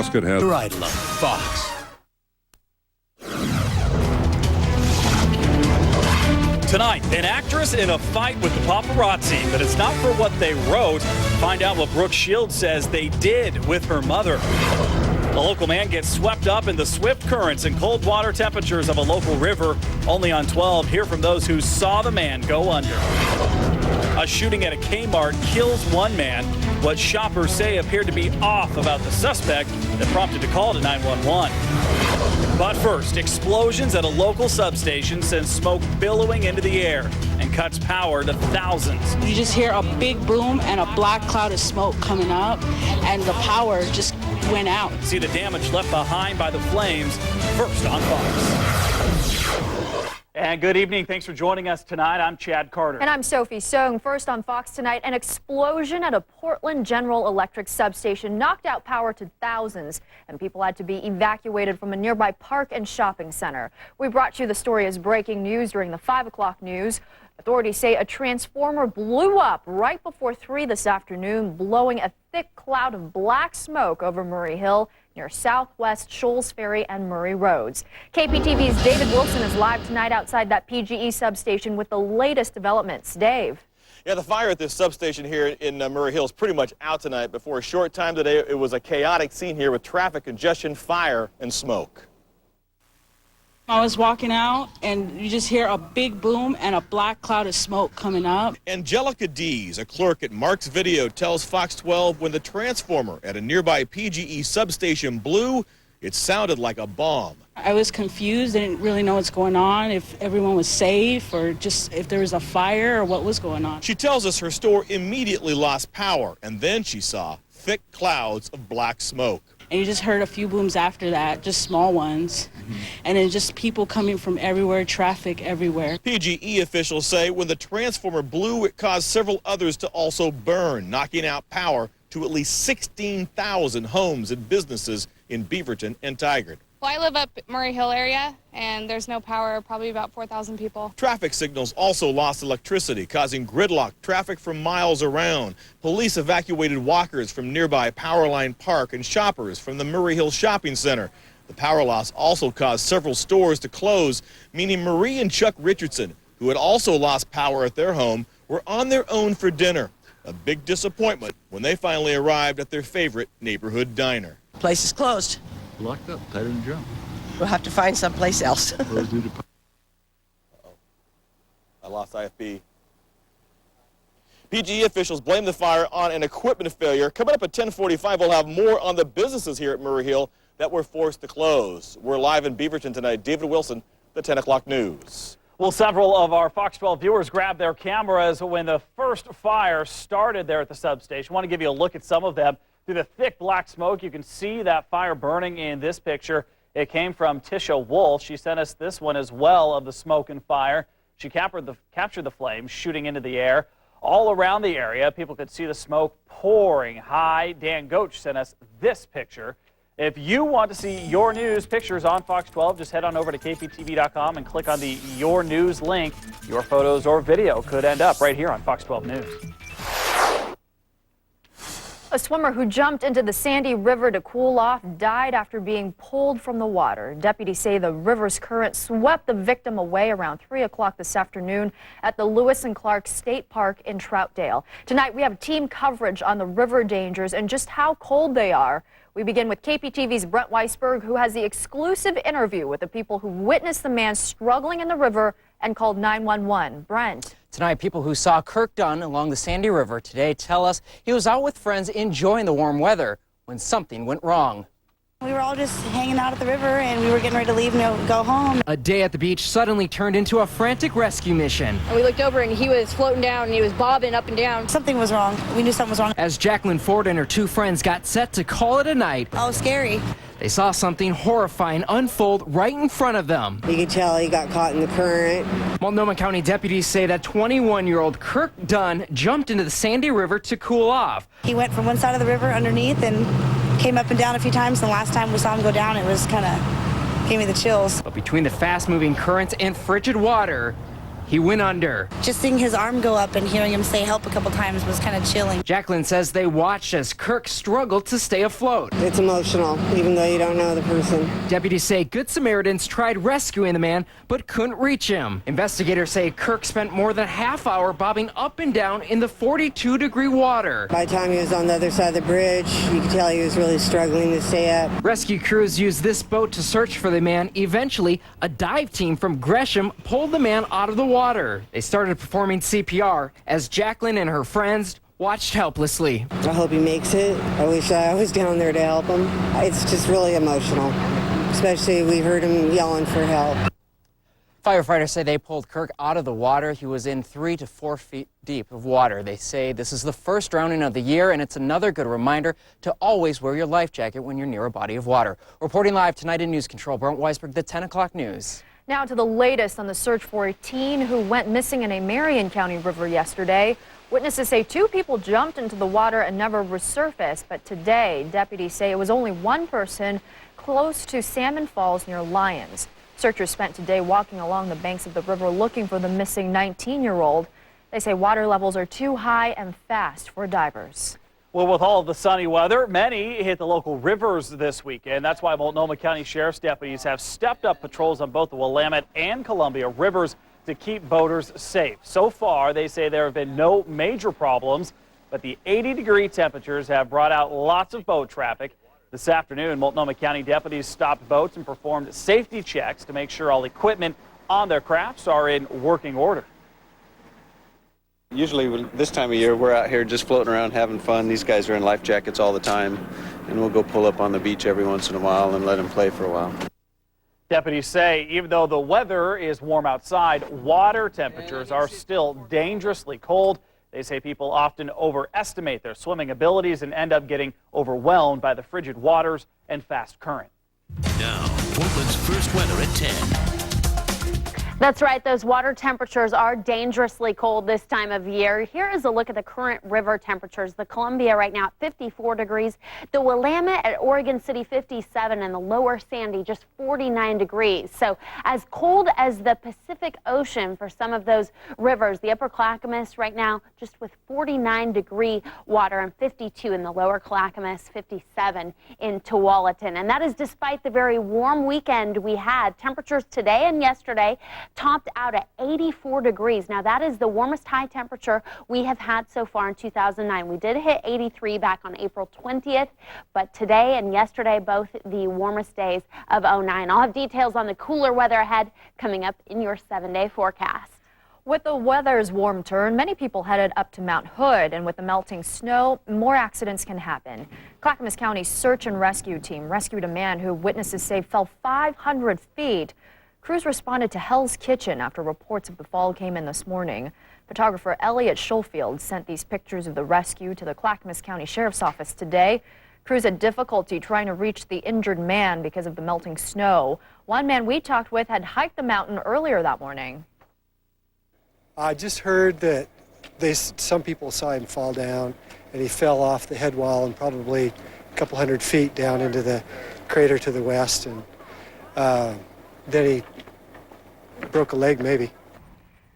could have. Right, love Fox. Tonight, an actress in a fight with the paparazzi, but it's not for what they wrote. Find out what Brooke Shields says they did with her mother. A local man gets swept up in the swift currents and cold water temperatures of a local river. Only on 12, hear from those who saw the man go under. A shooting at a Kmart kills one man. What shoppers say appeared to be off about the suspect that prompted a call to 911. But first, explosions at a local substation send smoke billowing into the air and cuts power to thousands. You just hear a big boom and a black cloud of smoke coming up, and the power just went out. See the damage left behind by the flames first on Fox. And good evening. Thanks for joining us tonight. I'm Chad Carter. And I'm Sophie Song. First on Fox tonight, an explosion at a Portland General Electric substation knocked out power to thousands, and people had to be evacuated from a nearby park and shopping center. We brought you the story as breaking news during the 5 o'clock news. Authorities say a transformer blew up right before 3 this afternoon, blowing a thick cloud of black smoke over Murray Hill near Southwest Shoals Ferry and Murray Roads. KPTV's David Wilson is live tonight outside that PGE substation with the latest developments. Dave. Yeah, the fire at this substation here in Murray Hill is pretty much out tonight, but for a short time today, it was a chaotic scene here with traffic congestion, fire, and smoke. I was walking out, and you just hear a big boom and a black cloud of smoke coming up. Angelica Dees, a clerk at Mark's Video, tells Fox 12 when the transformer at a nearby PGE substation blew, it sounded like a bomb. I was confused. I didn't really know what's going on, if everyone was safe or just if there was a fire or what was going on. She tells us her store immediately lost power, and then she saw thick clouds of black smoke. And you just heard a few booms after that, just small ones. And then just people coming from everywhere, traffic everywhere. PGE officials say when the transformer blew, it caused several others to also burn, knocking out power to at least 16,000 homes and businesses in Beaverton and Tigard. Well, I live up Murray Hill area, and there's no power, probably about 4,000 people. Traffic signals also lost electricity, causing gridlock traffic for miles around. Police evacuated walkers from nearby Powerline Park and shoppers from the Murray Hill Shopping Center. The power loss also caused several stores to close, meaning Marie and Chuck Richardson, who had also lost power at their home, were on their own for dinner. A big disappointment when they finally arrived at their favorite neighborhood diner. Place is closed. Locked up, tied and jump. We'll have to find someplace else. I lost IFB. PGE officials blame the fire on an equipment failure. Coming up at 10:45, we'll have more on the businesses here at Murray Hill that were forced to close. We're live in Beaverton tonight. David Wilson, the 10 o'clock news. Well, several of our Fox 12 viewers grabbed their cameras when the first fire started there at the substation. I want to give you a look at some of them. Through the thick black smoke, you can see that fire burning in this picture. It came from Tisha Wolf. She sent us this one as well of the smoke and fire. She captured the flames shooting into the air. All around the area, people could see the smoke pouring high. Dan Goach sent us this picture. If you want to see your news pictures on Fox 12, just head on over to kptv.com and click on the Your News link. Your photos or video could end up right here on Fox 12 News. A swimmer who jumped into the Sandy River to cool off died after being pulled from the water. Deputies say the river's current swept the victim away around 3 o'clock this afternoon at the Lewis and Clark State Park in Troutdale. Tonight we have team coverage on the river dangers and just how cold they are. We begin with KPTV's Brent Weisberg, who has the exclusive interview with the people who witnessed the man struggling in the river and called 911. Brent. Tonight, people who saw Kirk Dunn along the Sandy River today tell us he was out with friends enjoying the warm weather when something went wrong. We were all just hanging out at the river and we were getting ready to leave and go home. A day at the beach suddenly turned into a frantic rescue mission. And we looked over and he was floating down and he was bobbing up and down. Something was wrong. We knew something was wrong. As Jacqueline Ford and her two friends got set to call it a night. Oh, scary. They saw something horrifying unfold right in front of them. You could tell he got caught in the current. Multnomah County deputies say that 21-year-old Kirk Dunn jumped into the Sandy River to cool off. He went from one side of the river underneath and came up and down a few times. The last time we saw him go down, it was kind of gave me the chills. But between the fast-moving currents and frigid water, he went under. Just seeing his arm go up and hearing him say help a couple times was kind of chilling. Jacqueline says they watched as Kirk struggled to stay afloat. It's emotional, even though you don't know the person. Deputies say Good Samaritans tried rescuing the man, but couldn't reach him. Investigators say Kirk spent more than a half hour bobbing up and down in the 42-degree water. By the time he was on the other side of the bridge, you could tell he was really struggling to stay up. Rescue crews used this boat to search for the man. Eventually, a dive team from Gresham pulled the man out of the water. They started performing CPR as Jacqueline and her friends watched helplessly. I hope he makes it. I wish I was down there to help him. It's just really emotional, especially we heard him yelling for help. Firefighters say they pulled Kirk out of the water. He was in 3 to 4 feet deep of water. They say this is the first drowning of the year, and it's another good reminder to always wear your life jacket when you're near a body of water. Reporting live tonight in News Control, Brent Weisberg, the 10 o'clock news. Now to the latest on the search for a teen who went missing in a Marion County river yesterday. Witnesses say 2 people jumped into the water and never resurfaced, but today deputies say it was only 1 person close to Salmon Falls near Lyons. Searchers spent today walking along the banks of the river looking for the missing 19-year-old. They say water levels are too high and fast for divers. Well, with all of the sunny weather, many hit the local rivers this weekend. That's why Multnomah County Sheriff's deputies have stepped up patrols on both the Willamette and Columbia rivers to keep boaters safe. So far, they say there have been no major problems, but the 80-degree temperatures have brought out lots of boat traffic. This afternoon, Multnomah County deputies stopped boats and performed safety checks to make sure all equipment on their crafts are in working order. Usually this time of year, we're out here just floating around having fun. These guys are in life jackets all the time, and we'll go pull up on the beach every once in a while and let them play for a while. Deputies say even though the weather is warm outside, water temperatures are still dangerously cold. They say people often overestimate their swimming abilities and end up getting overwhelmed by the frigid waters and fast current. Now, Portland's first weather at 10. That's right. Those water temperatures are dangerously cold this time of year. Here is a look at the current river temperatures. The Columbia right now at 54 degrees. The Willamette at Oregon City 57 and the lower Sandy just 49 degrees. So as cold as the Pacific Ocean for some of those rivers. The upper Clackamas right now just with 49-degree water and 52 in the lower Clackamas, 57 in Tualatin. And that is despite the very warm weekend we had. Temperatures today and yesterday topped out at 84 degrees. Now that is the warmest high temperature we have had so far in 2009. We did hit 83 back on April 20th, but today and yesterday both the warmest days of 2009. I'll have details on the cooler weather ahead coming up in your 7-day forecast. With the weather's warm turn, many people headed up to Mount Hood, and with the melting snow, more accidents can happen. Clackamas County search and rescue team rescued a man who witnesses say fell 500 feet. Crews responded to Hell's Kitchen after reports of the fall came in this morning. Photographer Elliot Schofield sent these pictures of the rescue to the Clackamas County Sheriff's Office today. Crews had difficulty trying to reach the injured man because of the melting snow. One man we talked with had hiked the mountain earlier that morning. I just heard that some people saw him fall down, and he fell off the head wall and probably a couple hundred feet down into the crater to the west, and then he broke a leg maybe.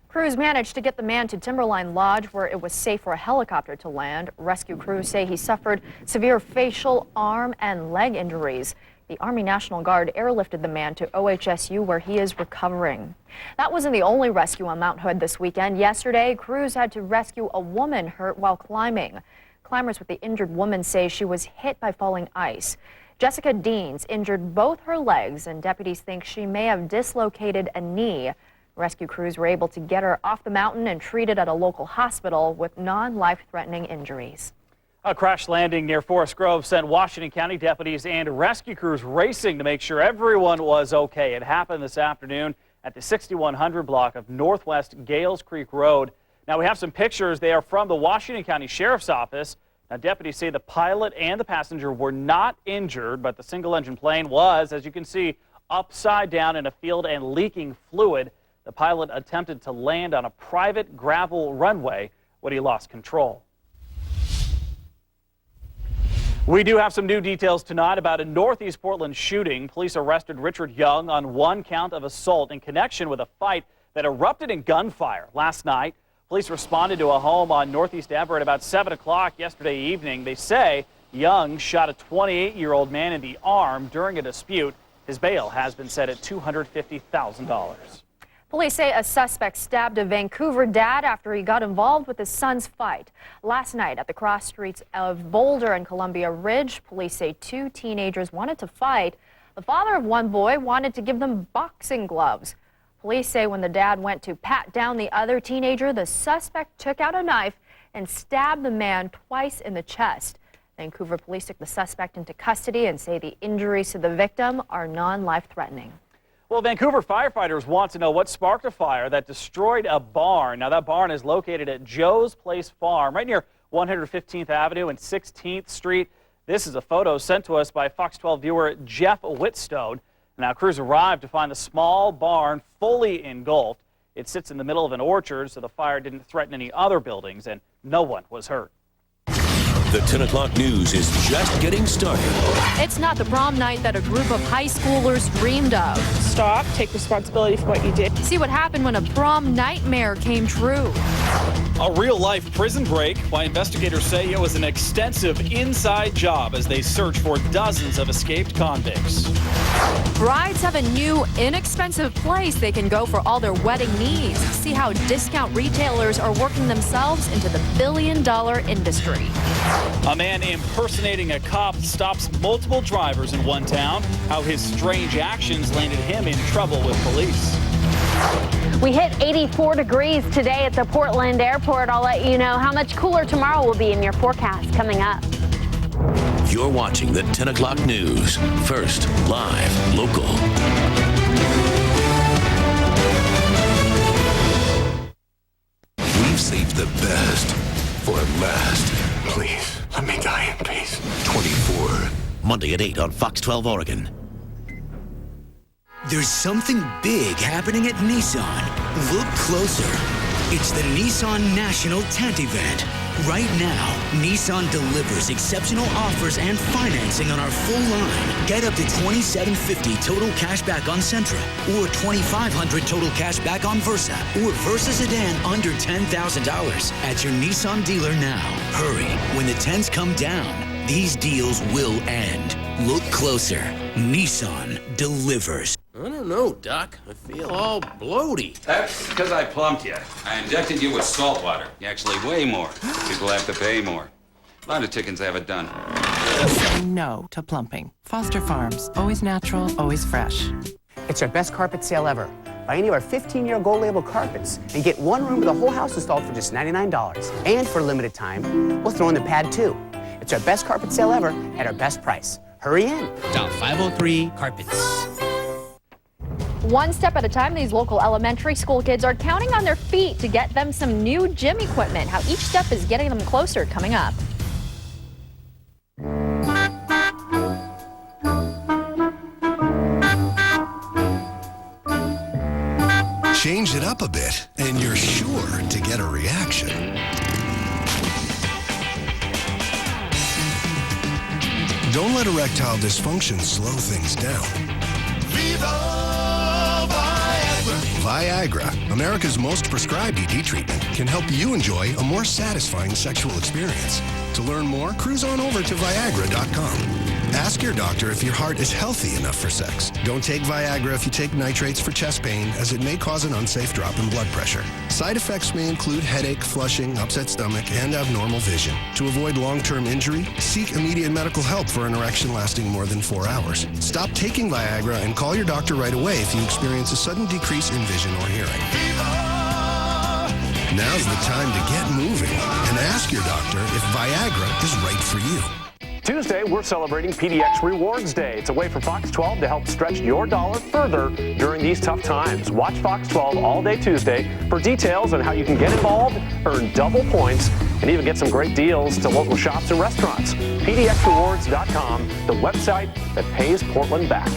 Crews managed to get the man to Timberline Lodge where it was safe for a helicopter to land. Rescue crews say he suffered severe facial, arm, and leg injuries. The Army National Guard airlifted the man to OHSU where he is recovering. That wasn't the only rescue on Mount Hood this weekend. Yesterday, crews had to rescue a woman hurt while climbing. Climbers with the injured woman say she was hit by falling ice. Jessica Deans injured both her legs, and deputies think she may have dislocated a knee. Rescue crews were able to get her off the mountain and treated at a local hospital with non-life-threatening injuries. A crash landing near Forest Grove sent Washington County deputies and rescue crews racing to make sure everyone was okay. It happened this afternoon at the 6100 block of Northwest Gales Creek Road. Now we have some pictures. They are from the Washington County Sheriff's Office. Now, deputies say the pilot and the passenger were not injured, but the single-engine plane was, as you can see, upside down in a field and leaking fluid. The pilot attempted to land on a private gravel runway when he lost control. We do have some new details tonight about a Northeast Portland shooting. Police arrested Richard Young on one count of assault in connection with a fight that erupted in gunfire last night. Police responded to a home on Northeast Denver at about 7 o'clock yesterday evening. They say Young shot a 28-year-old man in the arm during a dispute. His bail has been set at $250,000. Police say a suspect stabbed a Vancouver dad after he got involved with his son's fight. Last night at the cross streets of Boulder and Columbia Ridge, police say two teenagers wanted to fight. The father of one boy wanted to give them boxing gloves. Police say when the dad went to pat down the other teenager, the suspect took out a knife and stabbed the man twice in the chest. Vancouver police took the suspect into custody and say the injuries to the victim are non-life-threatening. Well, Vancouver firefighters want to know what sparked a fire that destroyed a barn. Now, that barn is located at Joe's Place Farm, right near 115th Avenue and 16th Street. This is a photo sent to us by Fox 12 viewer Jeff Whitstone. Now, crews arrived to find the small barn fully engulfed. It sits in the middle of an orchard, so the fire didn't threaten any other buildings, and no one was hurt. The 10 o'clock news is just getting started. It's not the prom night that a group of high schoolers dreamed of. Stop, take responsibility for what you did. See what happened when a prom nightmare came true. A real-life prison break, why investigators say it was an extensive inside job as they search for dozens of escaped convicts. Brides have a new, inexpensive place they can go for all their wedding needs. See how discount retailers are working themselves into the billion-dollar industry. A man impersonating a cop stops multiple drivers in one town. How his strange actions landed him in trouble with police. We hit 84 degrees today at the Portland airport. I'll let you know how much cooler tomorrow will be in your forecast coming up. You're watching the 10 o'clock news. First, live, local. We've saved the best for last. Please, let me die in peace. 24. Monday at 8 on Fox 12 Oregon. There's something big happening at Nissan. Look closer. It's the Nissan National Tent Event. Right now, Nissan delivers exceptional offers and financing on our full line. Get up to $2,750 total cash back on Sentra, or $2,500 total cash back on Versa, or Versa Sedan under $10,000 at your Nissan dealer now. Hurry, when the tents come down, these deals will end. Look closer. Nissan delivers. I don't know, Doc. I feel all bloaty. That's because I plumped you. I injected you with salt water. Actually, way more. People have to pay more. A lot of chickens have it done. Say no to plumping. Foster Farms. Always natural, always fresh. It's our best carpet sale ever. Buy any of our 15-year gold label carpets and get one room with the whole house installed for just $99. And for a limited time, we'll throw in the pad too. It's our best carpet sale ever at our best price. Hurry in. Dial 503 Carpets. One step at a time, these local elementary school kids are counting on their feet to get them some new gym equipment. How each step is getting them closer coming up. Change it up a bit, and you're sure to get a reaction. Don't let erectile dysfunction slow things down. Viagra, America's most prescribed ED treatment, can help you enjoy a more satisfying sexual experience. To learn more, cruise on over to Viagra.com. Ask your doctor if your heart is healthy enough for sex. Don't take Viagra if you take nitrates for chest pain, as it may cause an unsafe drop in blood pressure. Side effects may include headache, flushing, upset stomach, and abnormal vision. To avoid long-term injury, seek immediate medical help for an erection lasting more than 4 hours. Stop taking Viagra and call your doctor right away if you experience a sudden decrease in vision or hearing. Now's the time to get moving and ask your doctor if Viagra is right for you. Tuesday, we're celebrating PDX Rewards Day. It's a way for Fox 12 to help stretch your dollar further during these tough times. Watch Fox 12 all day Tuesday for details on how you can get involved, earn double points, and even get some great deals to local shops and restaurants. PDXRewards.com, the website that pays Portland back.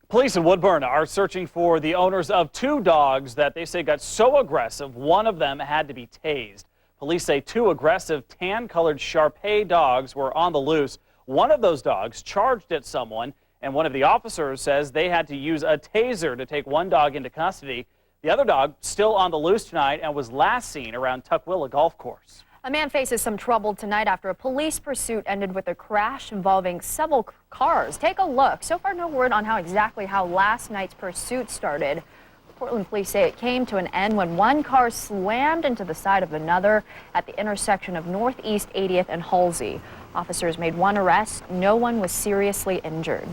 Police in Woodburn are searching for the owners of 2 dogs that they say got so aggressive one of them had to be tased. Police say 2 aggressive tan-colored Shar-Pei dogs were on the loose. One of those dogs charged at someone And one of the officers says they had to use a taser to take one dog into custody. The other dog still on the loose tonight and was last seen around Tukwila Golf Course. A man faces some trouble tonight after a police pursuit ended with a crash involving several cars. Take a look. So far, no word on exactly how last night's pursuit started. Portland police say it came to an end when one car slammed into the side of another at the intersection of Northeast 80th and Halsey. Officers made one arrest. No one was seriously injured.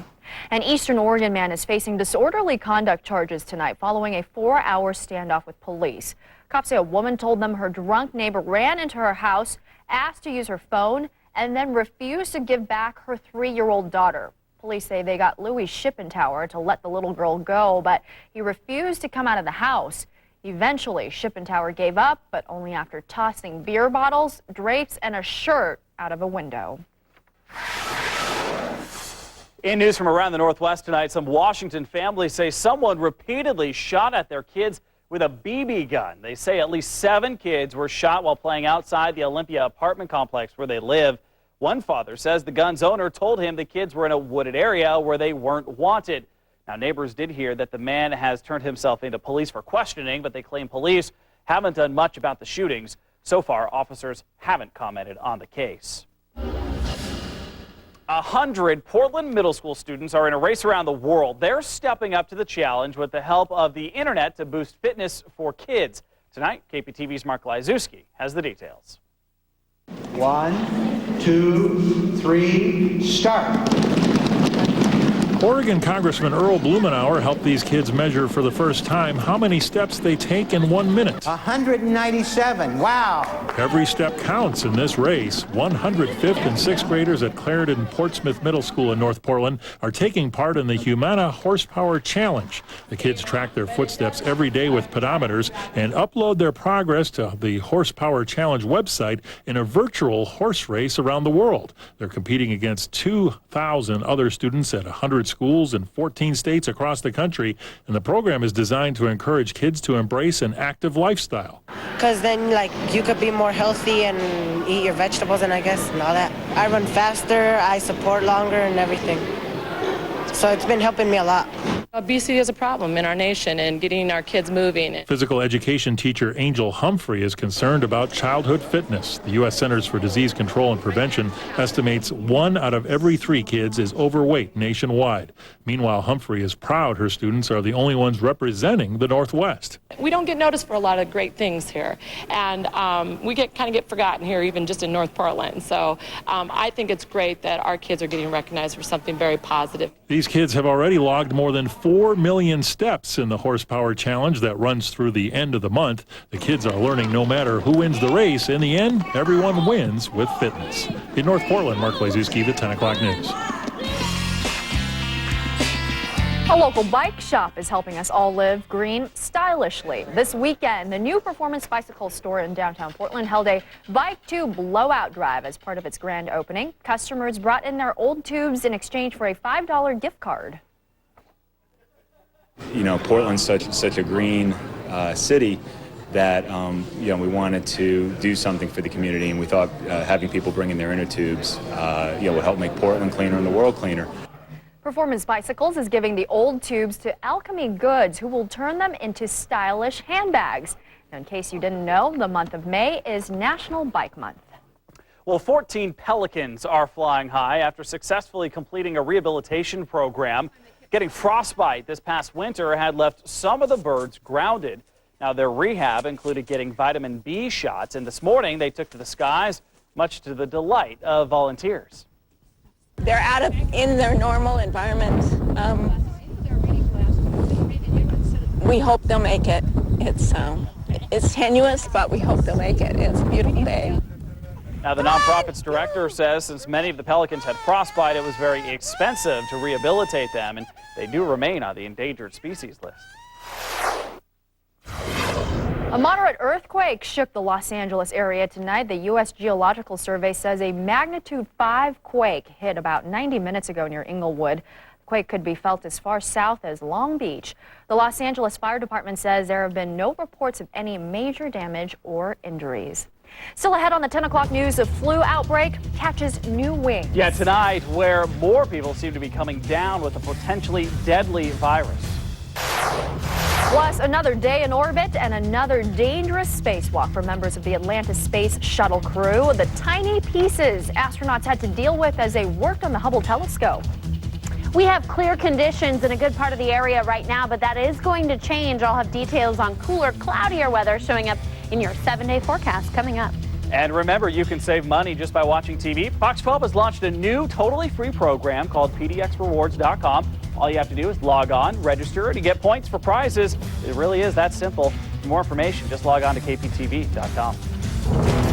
An Eastern Oregon man is facing disorderly conduct charges tonight following a 4-hour standoff with police. Cops say a woman told them her drunk neighbor ran into her house, asked to use her phone, and then refused to give back her 3-year-old daughter. Police say they got Louis Shippentower to let the little girl go, but he refused to come out of the house. Eventually, Shippentower gave up, but only after tossing beer bottles, drapes, and a shirt out of a window. In news from around the Northwest tonight, some Washington families say someone repeatedly shot at their kids with a BB gun. They say at least 7 kids were shot while playing outside the Olympia apartment complex where they live. One father says the gun's owner told him the kids were in a wooded area where they weren't wanted. Now, neighbors did hear that the man has turned himself into police for questioning, but they claim police haven't done much about the shootings. So far, officers haven't commented on the case. 100 Portland middle school students are in a race around the world. They're stepping up to the challenge with the help of the internet to boost fitness for kids. Tonight, KPTV's Mark Lyszewski has the details. 1, 2, 3, start. Oregon Congressman Earl Blumenauer helped these kids measure for the first time how many steps they take in 1 minute. 197. Wow. Every step counts in this race. 105th and 6th graders at Clarendon Portsmouth Middle School in North Portland are taking part in the Humana Horsepower Challenge. The kids track their footsteps every day with pedometers and upload their progress to the Horsepower Challenge website in a virtual horse race around the world. They're competing against 2,000 other students at 100 schools in 14 states across the country, and the program is designed to encourage kids to embrace an active lifestyle. Because then, like, you could be more healthy and eat your vegetables and all that. I run faster, I support longer and everything. So it's been helping me a lot. Obesity is a problem in our nation and getting our kids moving. Physical education teacher Angel Humphrey is concerned about childhood fitness. The U.S. Centers for Disease Control and Prevention estimates 1 out of every 3 kids is overweight nationwide. Meanwhile, Humphrey is proud her students are the only ones representing the Northwest. We don't get noticed for a lot of great things here, and we kind of get forgotten here, even just in North Portland. So I think it's great that our kids are getting recognized for something very positive. These kids have already logged more than 4 million steps in the Horsepower Challenge that runs through the end of the month. The kids are learning no matter who wins the race, in the end, everyone wins with fitness. In North Portland, Mark Lyszewski, the 10 o'clock news. A local bike shop is helping us all live green stylishly. This weekend, the new Performance Bicycle store in downtown Portland held a Bike Tube blowout drive as part of its grand opening. Customers brought in their old tubes in exchange for a $5 gift card. You know, Portland's such a green city that we wanted to do something for the community, and we thought having people bring in their inner tubes will help make Portland cleaner and the world cleaner. Performance Bicycles is giving the old tubes to Alchemy Goods, who will turn them into stylish handbags. Now, in case you didn't know, the month of May is National Bike Month. Well, 14 pelicans are flying high after successfully completing a rehabilitation program. Getting frostbite this past winter had left some of the birds grounded. Now, their rehab included getting vitamin B shots, and this morning they took to the skies, much to the delight of volunteers. They're in their normal environment. We hope they'll make it. It's tenuous, but we hope they'll make it. It's a beautiful day. Now, the nonprofit's director says since many of the pelicans had frostbite, it was very expensive to rehabilitate them, and they do remain on the endangered species list. A moderate earthquake shook the Los Angeles area tonight. The U.S. Geological Survey says a magnitude 5 quake hit about 90 minutes ago near Inglewood. The quake could be felt as far south as Long Beach. The Los Angeles Fire Department says there have been no reports of any major damage or injuries. Still ahead on the 10 o'clock news, a flu outbreak catches new wings. Yeah, tonight, where more people seem to be coming down with a potentially deadly virus. Plus, another day in orbit and another dangerous spacewalk for members of the Atlantis Space Shuttle crew. The tiny pieces astronauts had to deal with as they worked on the Hubble telescope. We have clear conditions in a good part of the area right now, but that is going to change. I'll have details on cooler, cloudier weather showing up in your 7-day forecast coming up. And remember, you can save money just by watching TV. Fox 12 has launched a new totally free program called pdxrewards.com. All you have to do is log on, register, and you get points for prizes. It really is that simple. For more information, just log on to kptv.com.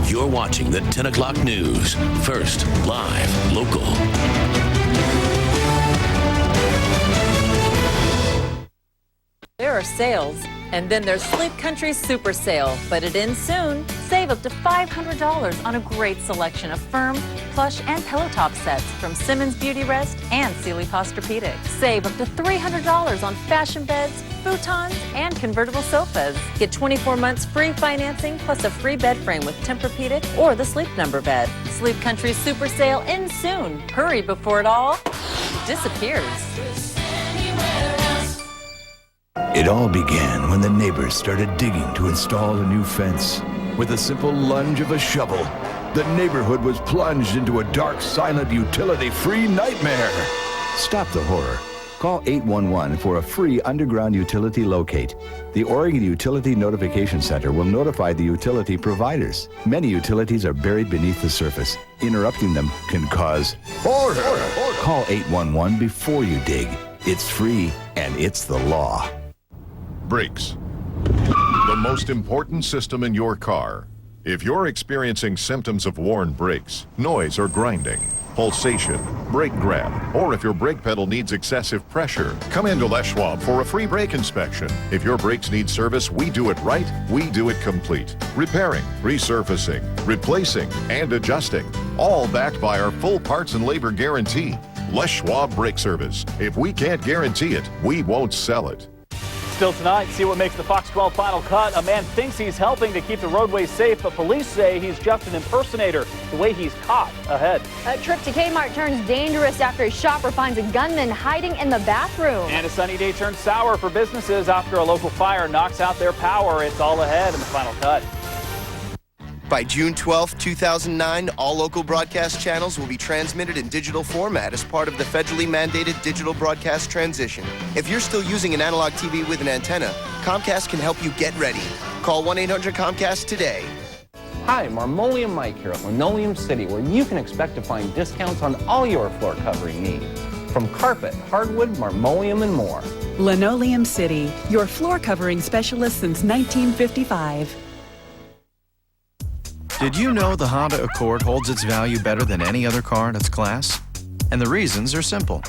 You're watching the 10 o'clock news. First, live, local. There are sales, and then there's Sleep Country's Super Sale, but it ends soon. Save up to $500 on a great selection of firm, plush, and pillow top sets from Simmons Beauty Rest and Sealy Posturepedic. Save up to $300 on fashion beds, futons, and convertible sofas. Get 24 months free financing plus a free bed frame with Tempur-Pedic or the Sleep Number bed. Sleep Country's Super Sale ends soon. Hurry before it all disappears. It all began when the neighbors started digging to install a new fence. With a simple lunge of a shovel, the neighborhood was plunged into a dark, silent, utility-free nightmare. Stop the horror. Call 811 for a free underground utility locate. The Oregon Utility Notification Center will notify the utility providers. Many utilities are buried beneath the surface. Interrupting them can cause horror. Call 811 before you dig. It's free and it's the law. Brakes. The most important system in your car. If you're experiencing symptoms of worn brakes, noise or grinding, pulsation, brake grab, or if your brake pedal needs excessive pressure, come into Les Schwab for a free brake inspection. If your brakes need service, we do it right, we do it complete. Repairing, resurfacing, replacing, and adjusting. All backed by our full parts and labor guarantee. Les Schwab Brake Service. If we can't guarantee it, we won't sell it. Still tonight, see what makes the Fox 12 final cut. A man thinks he's helping to keep the roadways safe, but police say he's just an impersonator. The way he's caught ahead. A trip to Kmart turns dangerous after a shopper finds a gunman hiding in the bathroom. And a sunny day turns sour for businesses after a local fire knocks out their power. It's all ahead in the final cut. By June 12, 2009, all local broadcast channels will be transmitted in digital format as part of the federally mandated digital broadcast transition. If you're still using an analog TV with an antenna, Comcast can help you get ready. Call 1-800-COMCAST today. Hi, Marmoleum Mike here at Linoleum City, where you can expect to find discounts on all your floor covering needs. From carpet, hardwood, marmoleum, and more. Linoleum City, your floor covering specialist since 1955. Did you know the Honda Accord holds its value better than any other car in its class? And the reasons are simple.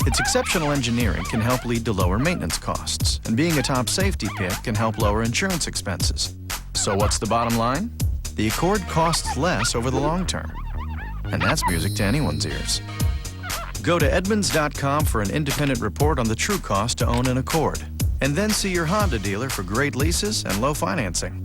Its exceptional engineering can help lead to lower maintenance costs, and being a top safety pick can help lower insurance expenses. So what's the bottom line? The Accord costs less over the long term. And that's music to anyone's ears. Go to Edmunds.com for an independent report on the true cost to own an Accord, and then see your Honda dealer for great leases and low financing.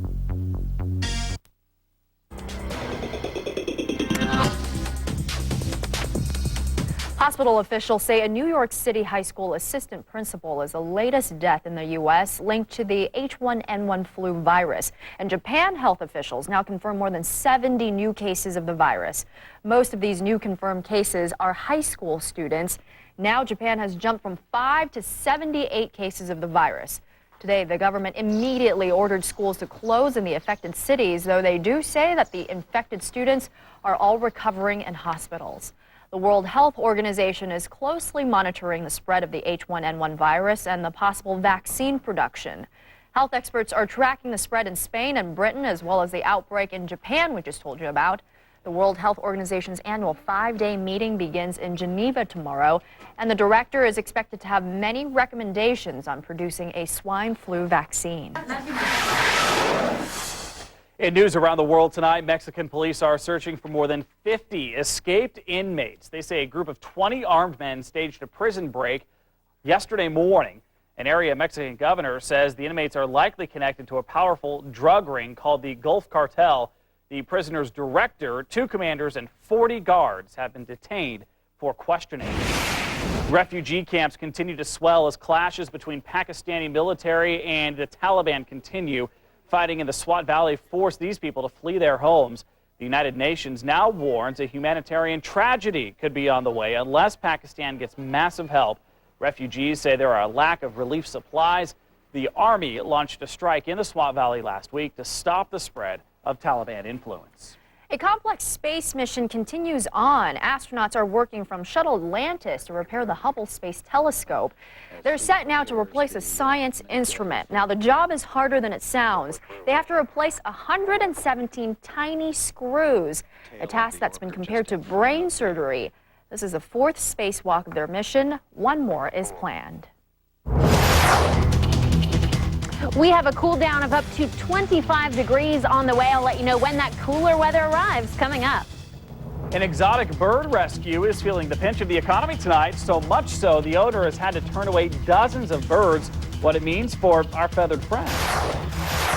Hospital officials say a New York City high school assistant principal is the latest death in the U.S. linked to the H1N1 flu virus. And Japan health officials now confirm more than 70 new cases of the virus. Most of these new confirmed cases are high school students. Now Japan has jumped from 5 to 78 cases of the virus. Today, the government immediately ordered schools to close in the affected cities, though they do say that the infected students are all recovering in hospitals. The World Health Organization is closely monitoring the spread of the H1N1 virus and the possible vaccine production. Health experts are tracking the spread in Spain and Britain, as well as the outbreak in Japan we just told you about. The World Health Organization's annual 5-day meeting begins in Geneva tomorrow, and the director is expected to have many recommendations on producing a swine flu vaccine. In news around the world tonight, Mexican police are searching for more than 50 escaped inmates. They say a group of 20 armed men staged a prison break yesterday morning. An area Mexican governor says the inmates are likely connected to a powerful drug ring called the Gulf Cartel. The prisoner's director, 2 commanders, and 40 guards have been detained for questioning. Refugee camps continue to swell as clashes between Pakistani military and the Taliban continue. Fighting in the Swat Valley forced these people to flee their homes. The United Nations now warns a humanitarian tragedy could be on the way unless Pakistan gets massive help. Refugees say there are a lack of relief supplies. The army launched a strike in the Swat Valley last week to stop the spread of Taliban influence. A complex space mission continues on. Astronauts are working from Shuttle Atlantis to repair the Hubble Space Telescope. They're set now to replace a science instrument. Now, the job is harder than it sounds. They have to replace 117 tiny screws, a task that's been compared to brain surgery. This is the 4th spacewalk of their mission. One more is planned. We have a cool down of up to 25 degrees on the way. I'll let you know when that cooler weather arrives coming up. An exotic bird rescue is feeling the pinch of the economy tonight, so much so the owner has had to turn away dozens of birds. What it means for our feathered friends.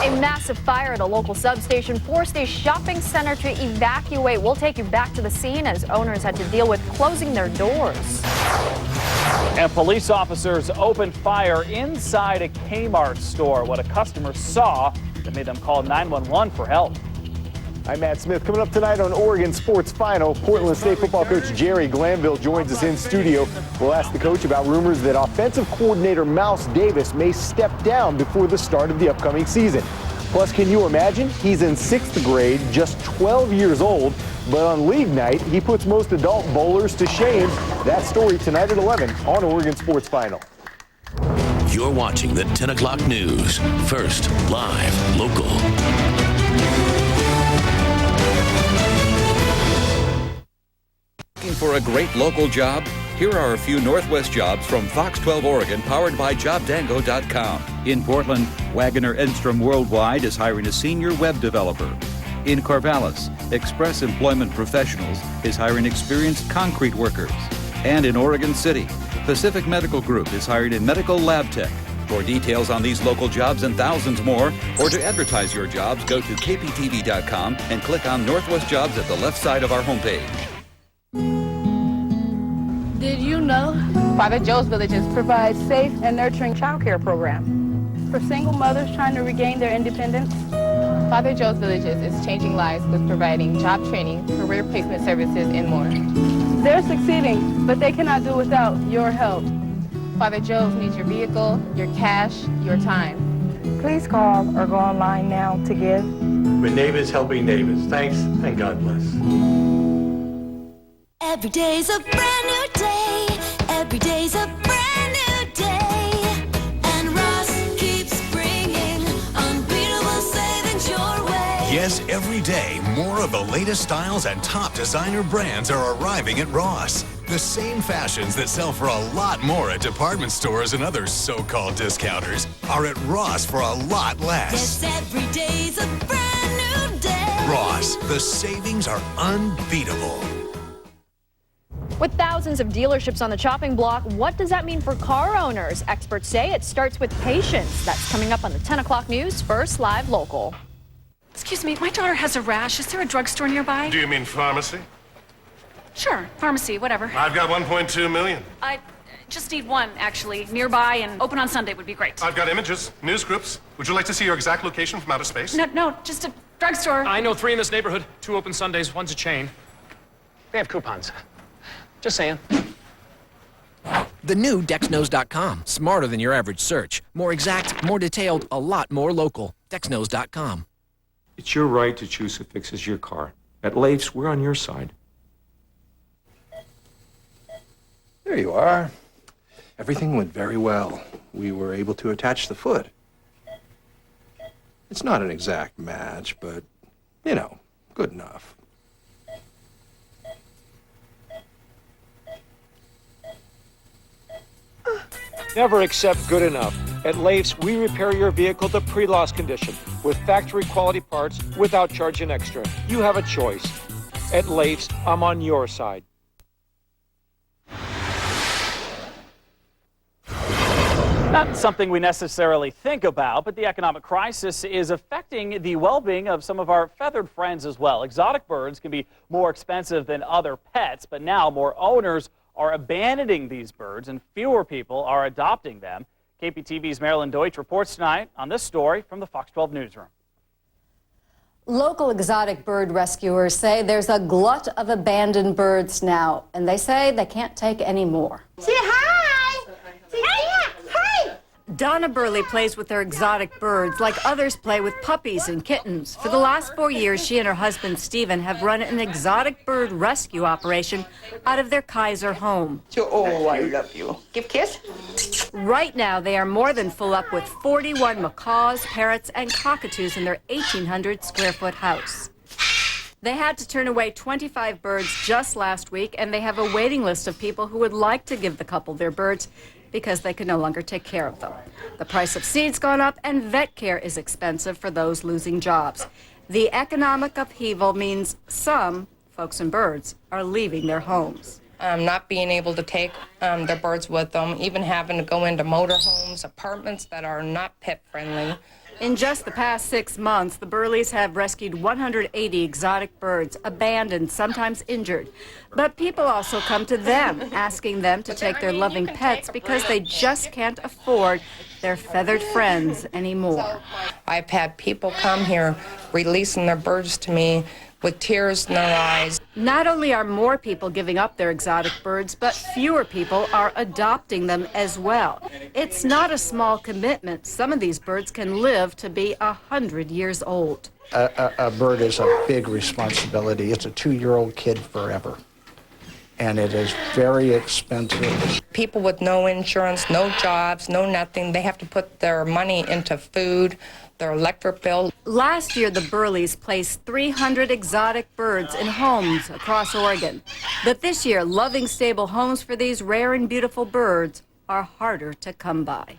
A massive fire at a local substation forced a shopping center to evacuate. We'll take you back to the scene as owners had to deal with closing their doors. And police officers opened fire inside a Kmart store. What a customer saw that made them call 911 for help. I'm Matt Smith. Coming up tonight on Oregon Sports Final, Portland State football coach Jerry Glanville joins us in studio. We'll ask the coach about rumors that offensive coordinator Mouse Davis may step down before the start of the upcoming season. Plus, can you imagine? He's in 6th grade, just 12 years old, but on league night, he puts most adult bowlers to shame. That story tonight at 11 on Oregon Sports Final. You're watching the 10 o'clock news. First, live, local. Looking for a great local job? Here are a few Northwest jobs from Fox 12 Oregon, powered by JobDango.com. In Portland, Wagoner Enstrom Worldwide is hiring a senior web developer. In Corvallis, Express Employment Professionals is hiring experienced concrete workers. And in Oregon City, Pacific Medical Group is hiring a medical lab tech. For details on these local jobs and thousands more, or to advertise your jobs, go to KPTV.com and click on Northwest Jobs at the left side of our homepage. Did you know Father Joe's Villages provides safe and nurturing child care program for single mothers trying to regain their independence? Father Joe's Villages is changing lives with providing job training, career placement services, and more. They're succeeding, but they cannot do without your help. Father Joe's needs your vehicle, your cash, your time. Please call or go online now to give. With neighbors helping neighbors. Thanks and God bless. Every day's a brand new day. Every day's a brand new day. And Ross keeps bringing unbeatable savings your way. Yes, every day, more of the latest styles and top designer brands are arriving at Ross. The same fashions that sell for a lot more at department stores and other so-called discounters are at Ross for a lot less. Yes, every day's a brand new day. Ross, the savings are unbeatable. With thousands of dealerships on the chopping block, what does that mean for car owners? Experts say it starts with patience. That's coming up on the 10 o'clock news. First, live local. Excuse me, my daughter has a rash. Is there a drugstore nearby? Do you mean pharmacy? Sure, pharmacy, whatever. I've got 1.2 million. I just need one, actually, nearby and open on Sunday would be great. I've got images, news groups. Would you like to see your exact location from outer space? No, just a drugstore. I know 3 in this neighborhood. 2 open Sundays, one's a chain. They have coupons. Just saying. The new DexKnows.com. Smarter than your average search. More exact, more detailed, a lot more local. DexKnows.com. It's your right to choose who fixes your car. At Leif's, we're on your side. There you are. Everything went very well. We were able to attach the foot. It's not an exact match, but, you know, good enough. Never accept good enough. At Leif's, we repair your vehicle to pre-loss condition with factory quality parts without charging extra. You have a choice. At Leif's, I'm on your side. Not something we necessarily think about, but the economic crisis is affecting the well-being of some of our feathered friends as well. Exotic birds can be more expensive than other pets, but now more owners are abandoning these birds and fewer people are adopting them. KPTV's Marilyn Deutsch reports tonight on this story from the Fox 12 newsroom. Local exotic bird rescuers say there's a glut of abandoned birds now, and they say they can't take any more. Say hi! Say hi! Hi! Donna Burley plays with her exotic birds like others play with puppies and kittens. For the last 4 years, she and her husband, Stephen, have run an exotic bird rescue operation out of their Kaiser home. Oh, I love you. Give kiss. Right now, they are more than full up with 41 macaws, parrots, and cockatoos in their 1,800-square-foot house. They had to turn away 25 birds just last week, and they have a waiting list of people who would like to give the couple their birds because they can no longer take care of them. The price of seed's gone up, and vet care is expensive for those losing jobs. The economic upheaval means some folks and birds are leaving their homes. Not being able to take their birds with them, even having to go into motorhomes, apartments that are not pet friendly. In just the past 6 months, the Burleys have rescued 180 exotic birds, abandoned, sometimes injured. But people also come to them, asking them to take their loving pets because they just can't afford their feathered friends anymore. I've had people come here releasing their birds to me with tears in their eyes. Not only are more people giving up their exotic birds, but fewer people are adopting them as well. It's not a small commitment. Some of these birds can live to be 100 years old. A bird is a big responsibility. It's a 2-year-old kid forever. And it is very expensive. People with no insurance, no jobs, no nothing, they have to put their money into food, their electric bill. Last year, the Burleys placed 300 exotic birds in homes across Oregon. But this year, loving, stable homes for these rare and beautiful birds are harder to come by.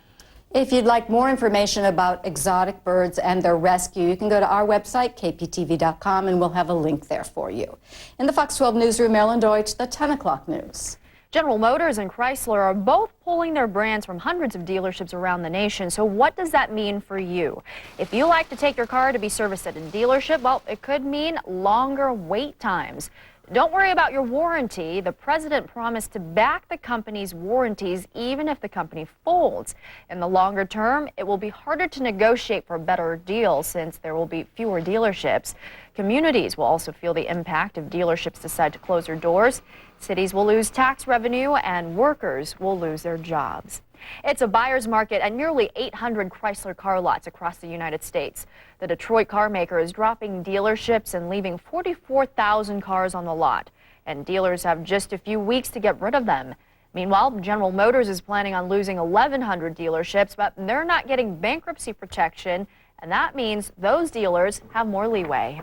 If you'd like more information about exotic birds and their rescue, you can go to our website, kptv.com, and we'll have a link there for you. In the Fox 12 newsroom, Marilyn Deutsch, the 10 o'clock news. General Motors and Chrysler are both pulling their brands from hundreds of dealerships around the nation. So what does that mean for you? If you like to take your car to be serviced at a dealership, well, it could mean longer wait times. Don't worry about your warranty. The president promised to back the company's warranties even if the company folds. In the longer term, it will be harder to negotiate for a better deal since there will be fewer dealerships. Communities will also feel the impact if dealerships decide to close their doors. Cities will lose tax revenue and workers will lose their jobs. It's a buyer's market at nearly 800 Chrysler car lots across the United States. The Detroit car maker is dropping dealerships and leaving 44,000 cars on the lot, and dealers have just a few weeks to get rid of them. Meanwhile, General Motors is planning on losing 1,100 dealerships, but they're not getting bankruptcy protection, and that means those dealers have more leeway.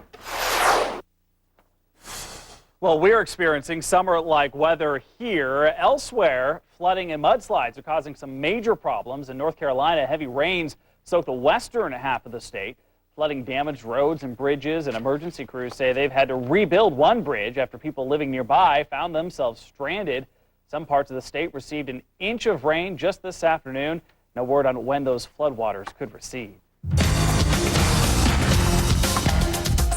Well, we're experiencing summer-like weather here. Elsewhere, flooding and mudslides are causing some major problems. In North Carolina, heavy rains soaked the western half of the state. Flooding damaged roads and bridges, and emergency crews say they've had to rebuild one bridge after people living nearby found themselves stranded. Some parts of the state received an inch of rain just this afternoon. No word on when those floodwaters could recede.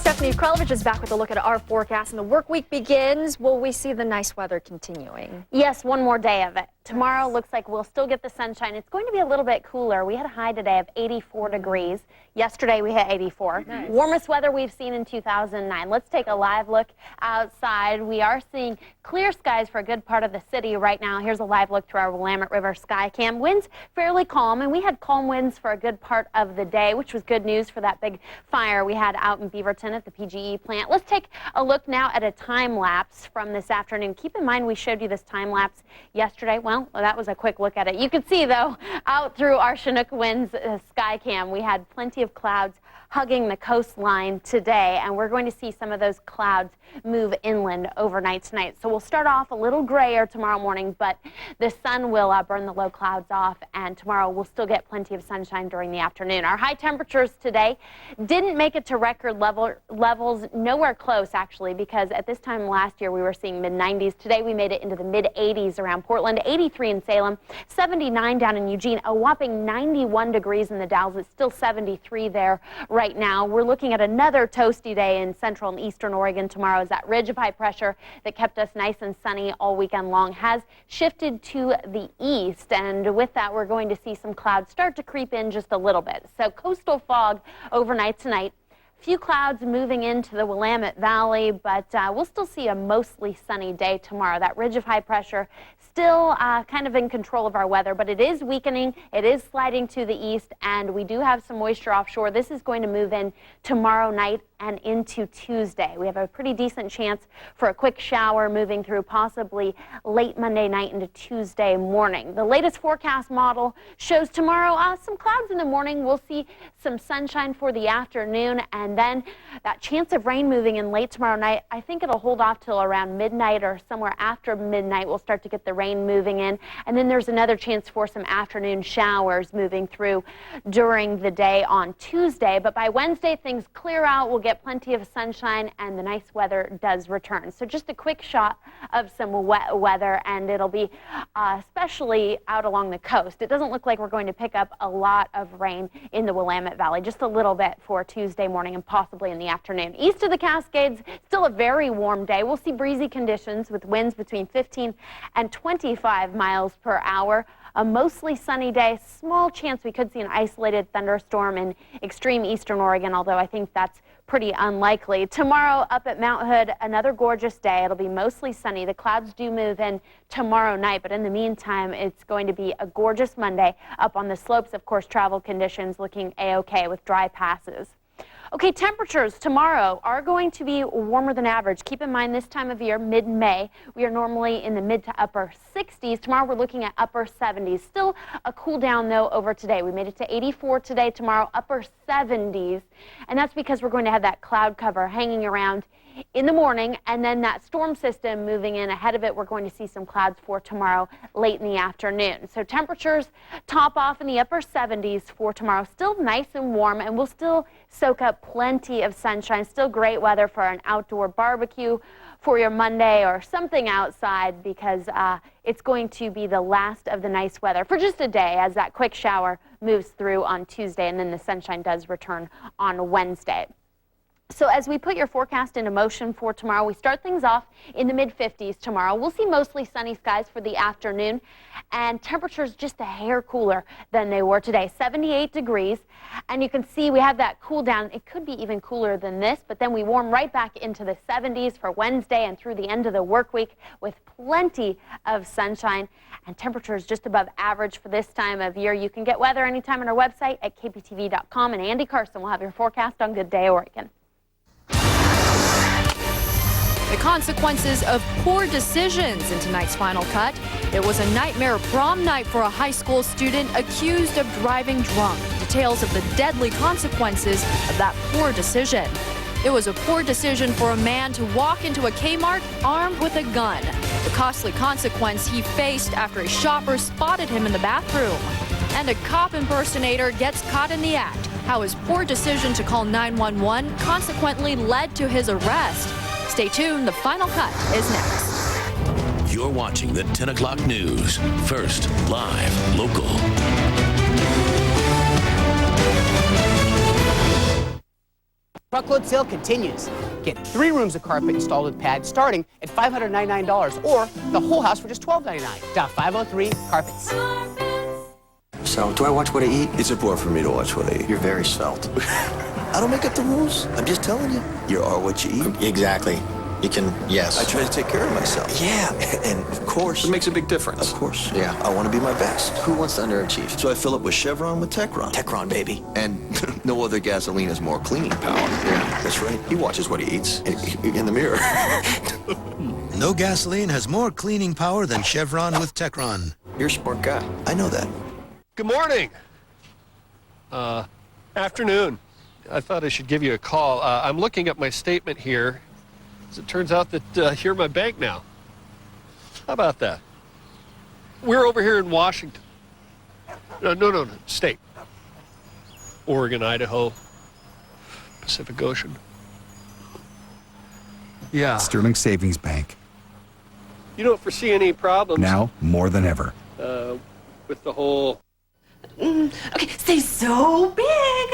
Stephanie Krelovich is back with a look at our forecast, and the work week begins. Will we see the nice weather continuing? Yes, one more day of it. Tomorrow looks like we'll still get the sunshine. It's going to be a little bit cooler. We had a high today of 84 degrees. Yesterday we hit 84. Nice. Warmest weather we've seen in 2009. Let's take a live look outside. We are seeing clear skies for a good part of the city right now. Here's a live look through our Willamette River sky cam. Winds fairly calm, and we had calm winds for a good part of the day, which was good news for that big fire we had out in Beaverton at the PGE plant. Let's take a look now at a time lapse from this afternoon. Keep in mind we showed you this time lapse yesterday. Well, that was a quick look at it. You can see, though, out through our Chinook Winds sky cam, we had plenty of clouds hugging the coastline today, and we're going to see some of those clouds move inland overnight tonight. So we'll start off a little grayer tomorrow morning, but the sun will burn the low clouds off, and tomorrow we'll still get plenty of sunshine during the afternoon. Our high temperatures today didn't make it to record levels, nowhere close actually, because at this time last year we were seeing mid-90s. Today we made it into the mid-80s around Portland, 83 in Salem, 79 down in Eugene, a whopping 91 degrees in the Dalles. It's still 73 there right now. We're looking at another toasty day in central and eastern Oregon tomorrow as that ridge of high pressure that kept us nice and sunny all weekend long has shifted to the east, and with that we're going to see some clouds start to creep in just a little bit. So coastal fog overnight tonight. Few clouds moving into the Willamette Valley, but we'll still see a mostly sunny day tomorrow. That ridge of high pressure still kind of in control of our weather, but it is weakening. It is sliding to the east, and we do have some moisture offshore. This is going to move in tomorrow night and into Tuesday. We have a pretty decent chance for a quick shower moving through possibly late Monday night into Tuesday morning. The latest forecast model shows tomorrow some clouds in the morning. We'll see some sunshine for the afternoon, and then that chance of rain moving in late tomorrow night. I think it'll hold off till around midnight or somewhere after midnight. We'll start to get the rain moving in, and then there's another chance for some afternoon showers moving through during the day on Tuesday. But by Wednesday, things clear out. We'll get plenty of sunshine, and the nice weather does return. So just a quick shot of some wet weather, and it'll be especially out along the coast. It doesn't look like we're going to pick up a lot of rain in the Willamette Valley, just a little bit for Tuesday morning and possibly in the afternoon. East of the Cascades, still a very warm day. We'll see breezy conditions with winds between 15 and 25 miles per hour. A mostly sunny day. Small chance we could see an isolated thunderstorm in extreme eastern Oregon, although I think that's pretty unlikely. Tomorrow up at Mount Hood, another gorgeous day. It'll be mostly sunny. The clouds do move in tomorrow night, but in the meantime, it's going to be a gorgeous Monday up on the slopes. Of course, travel conditions looking a-okay with dry passes. Okay, temperatures tomorrow are going to be warmer than average. Keep in mind this time of year, mid-May, we are normally in the mid to upper 60s. Tomorrow we're looking at upper 70s. Still a cool down though over today. We made it to 84 today, tomorrow upper 70s. And that's because we're going to have that cloud cover hanging around in the morning, and then that storm system moving in ahead of it. We're going to see some clouds for tomorrow late in the afternoon. So temperatures top off in the upper 70s for tomorrow. Still nice and warm, and we'll still soak up plenty of sunshine. Still great weather for an outdoor barbecue for your Monday or something outside, because it's going to be the last of the nice weather for just a day as that quick shower moves through on Tuesday, and then the sunshine does return on Wednesday. So as we put your forecast into motion for tomorrow, we start things off in the mid-50s tomorrow. We'll see mostly sunny skies for the afternoon, and temperatures just a hair cooler than they were today, 78 degrees. And you can see we have that cool down. It could be even cooler than this, but then we warm right back into the 70s for Wednesday and through the end of the work week with plenty of sunshine and temperatures just above average for this time of year. You can get weather anytime on our website at kptv.com, and Andy Carson will have your forecast on Good Day Oregon. The consequences of poor decisions in tonight's Final Cut. It was a nightmare prom night for a high school student accused of driving drunk. Details of the deadly consequences of that poor decision. It was a poor decision for a man to walk into a Kmart armed with a gun. The costly consequence he faced after a shopper spotted him in the bathroom. And a cop impersonator gets caught in the act. How his poor decision to call 911 consequently led to his arrest. Stay tuned, the Final Cut is next. You're watching the 10 o'clock news. First, live, local. Truckload sale continues. Get 3 rooms of carpet installed with pads starting at $599, or the whole house for just $12.99. Dial 503 Carpets. So, do I watch what I eat? It's important for me to watch what I eat. You're very svelte. I don't make up the rules. I'm just telling you. You are what you eat. Exactly. You can, yes. I try to take care of myself. Yeah, and of course. It makes a big difference. Of course. Yeah, I want to be my best. Who wants to underachieve? So I fill up with Chevron with Techron. Techron, baby. And no other gasoline has more cleaning power. Yeah, that's right. He watches what he eats in the mirror. No gasoline has more cleaning power than Chevron with Techron. You're a smart guy. I know that. Good morning. Afternoon. I thought I should give you a call. I'm looking at my statement here. As it turns out that you're my bank now. How about that? We're over here in Washington. No, state. Oregon, Idaho, Pacific Ocean. Yeah. Sterling Savings Bank. You don't foresee any problems Now more than ever. with the whole... Okay, stay so big.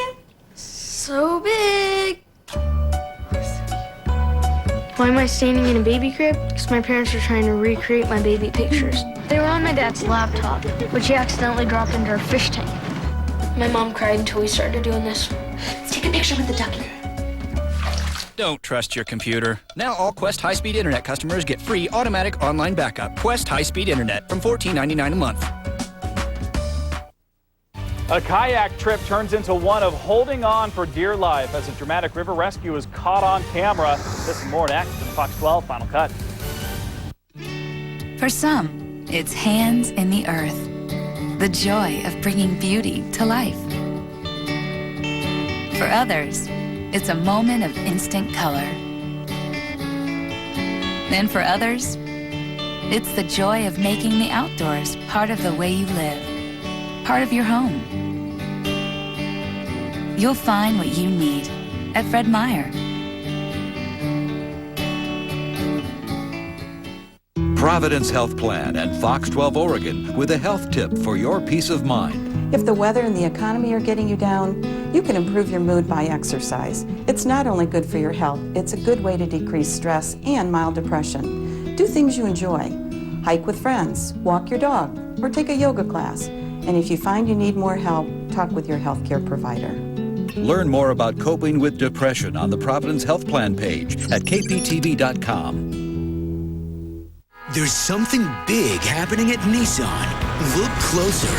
So big. Why am I standing in a baby crib? Because my parents are trying to recreate my baby pictures. They were on my dad's laptop, which he accidentally dropped into our fish tank. My mom cried until we started doing this. Let's take a picture with the ducky. Don't trust your computer. Now all Quest high-speed internet customers get free automatic online backup. Quest high-speed internet from $14.99 a month. A kayak trip turns into one of holding on for dear life as a dramatic river rescue is caught on camera. This and more next in Fox 12 Final Cut. For some, it's hands in the earth. The joy of bringing beauty to life. For others, it's a moment of instant color. Then for others, it's the joy of making the outdoors part of the way you live, part of your home. You'll find what you need at Fred Meyer. Providence Health Plan and Fox 12 Oregon with a health tip for your peace of mind. If the weather and the economy are getting you down, you can improve your mood by exercise. It's not only good for your health, it's a good way to decrease stress and mild depression. Do things you enjoy. Hike with friends, walk your dog, or take a yoga class. And if you find you need more help, talk with your healthcare provider. Learn more about coping with depression on the Providence Health Plan page at kptv.com. There's something big happening at Nissan. Look closer.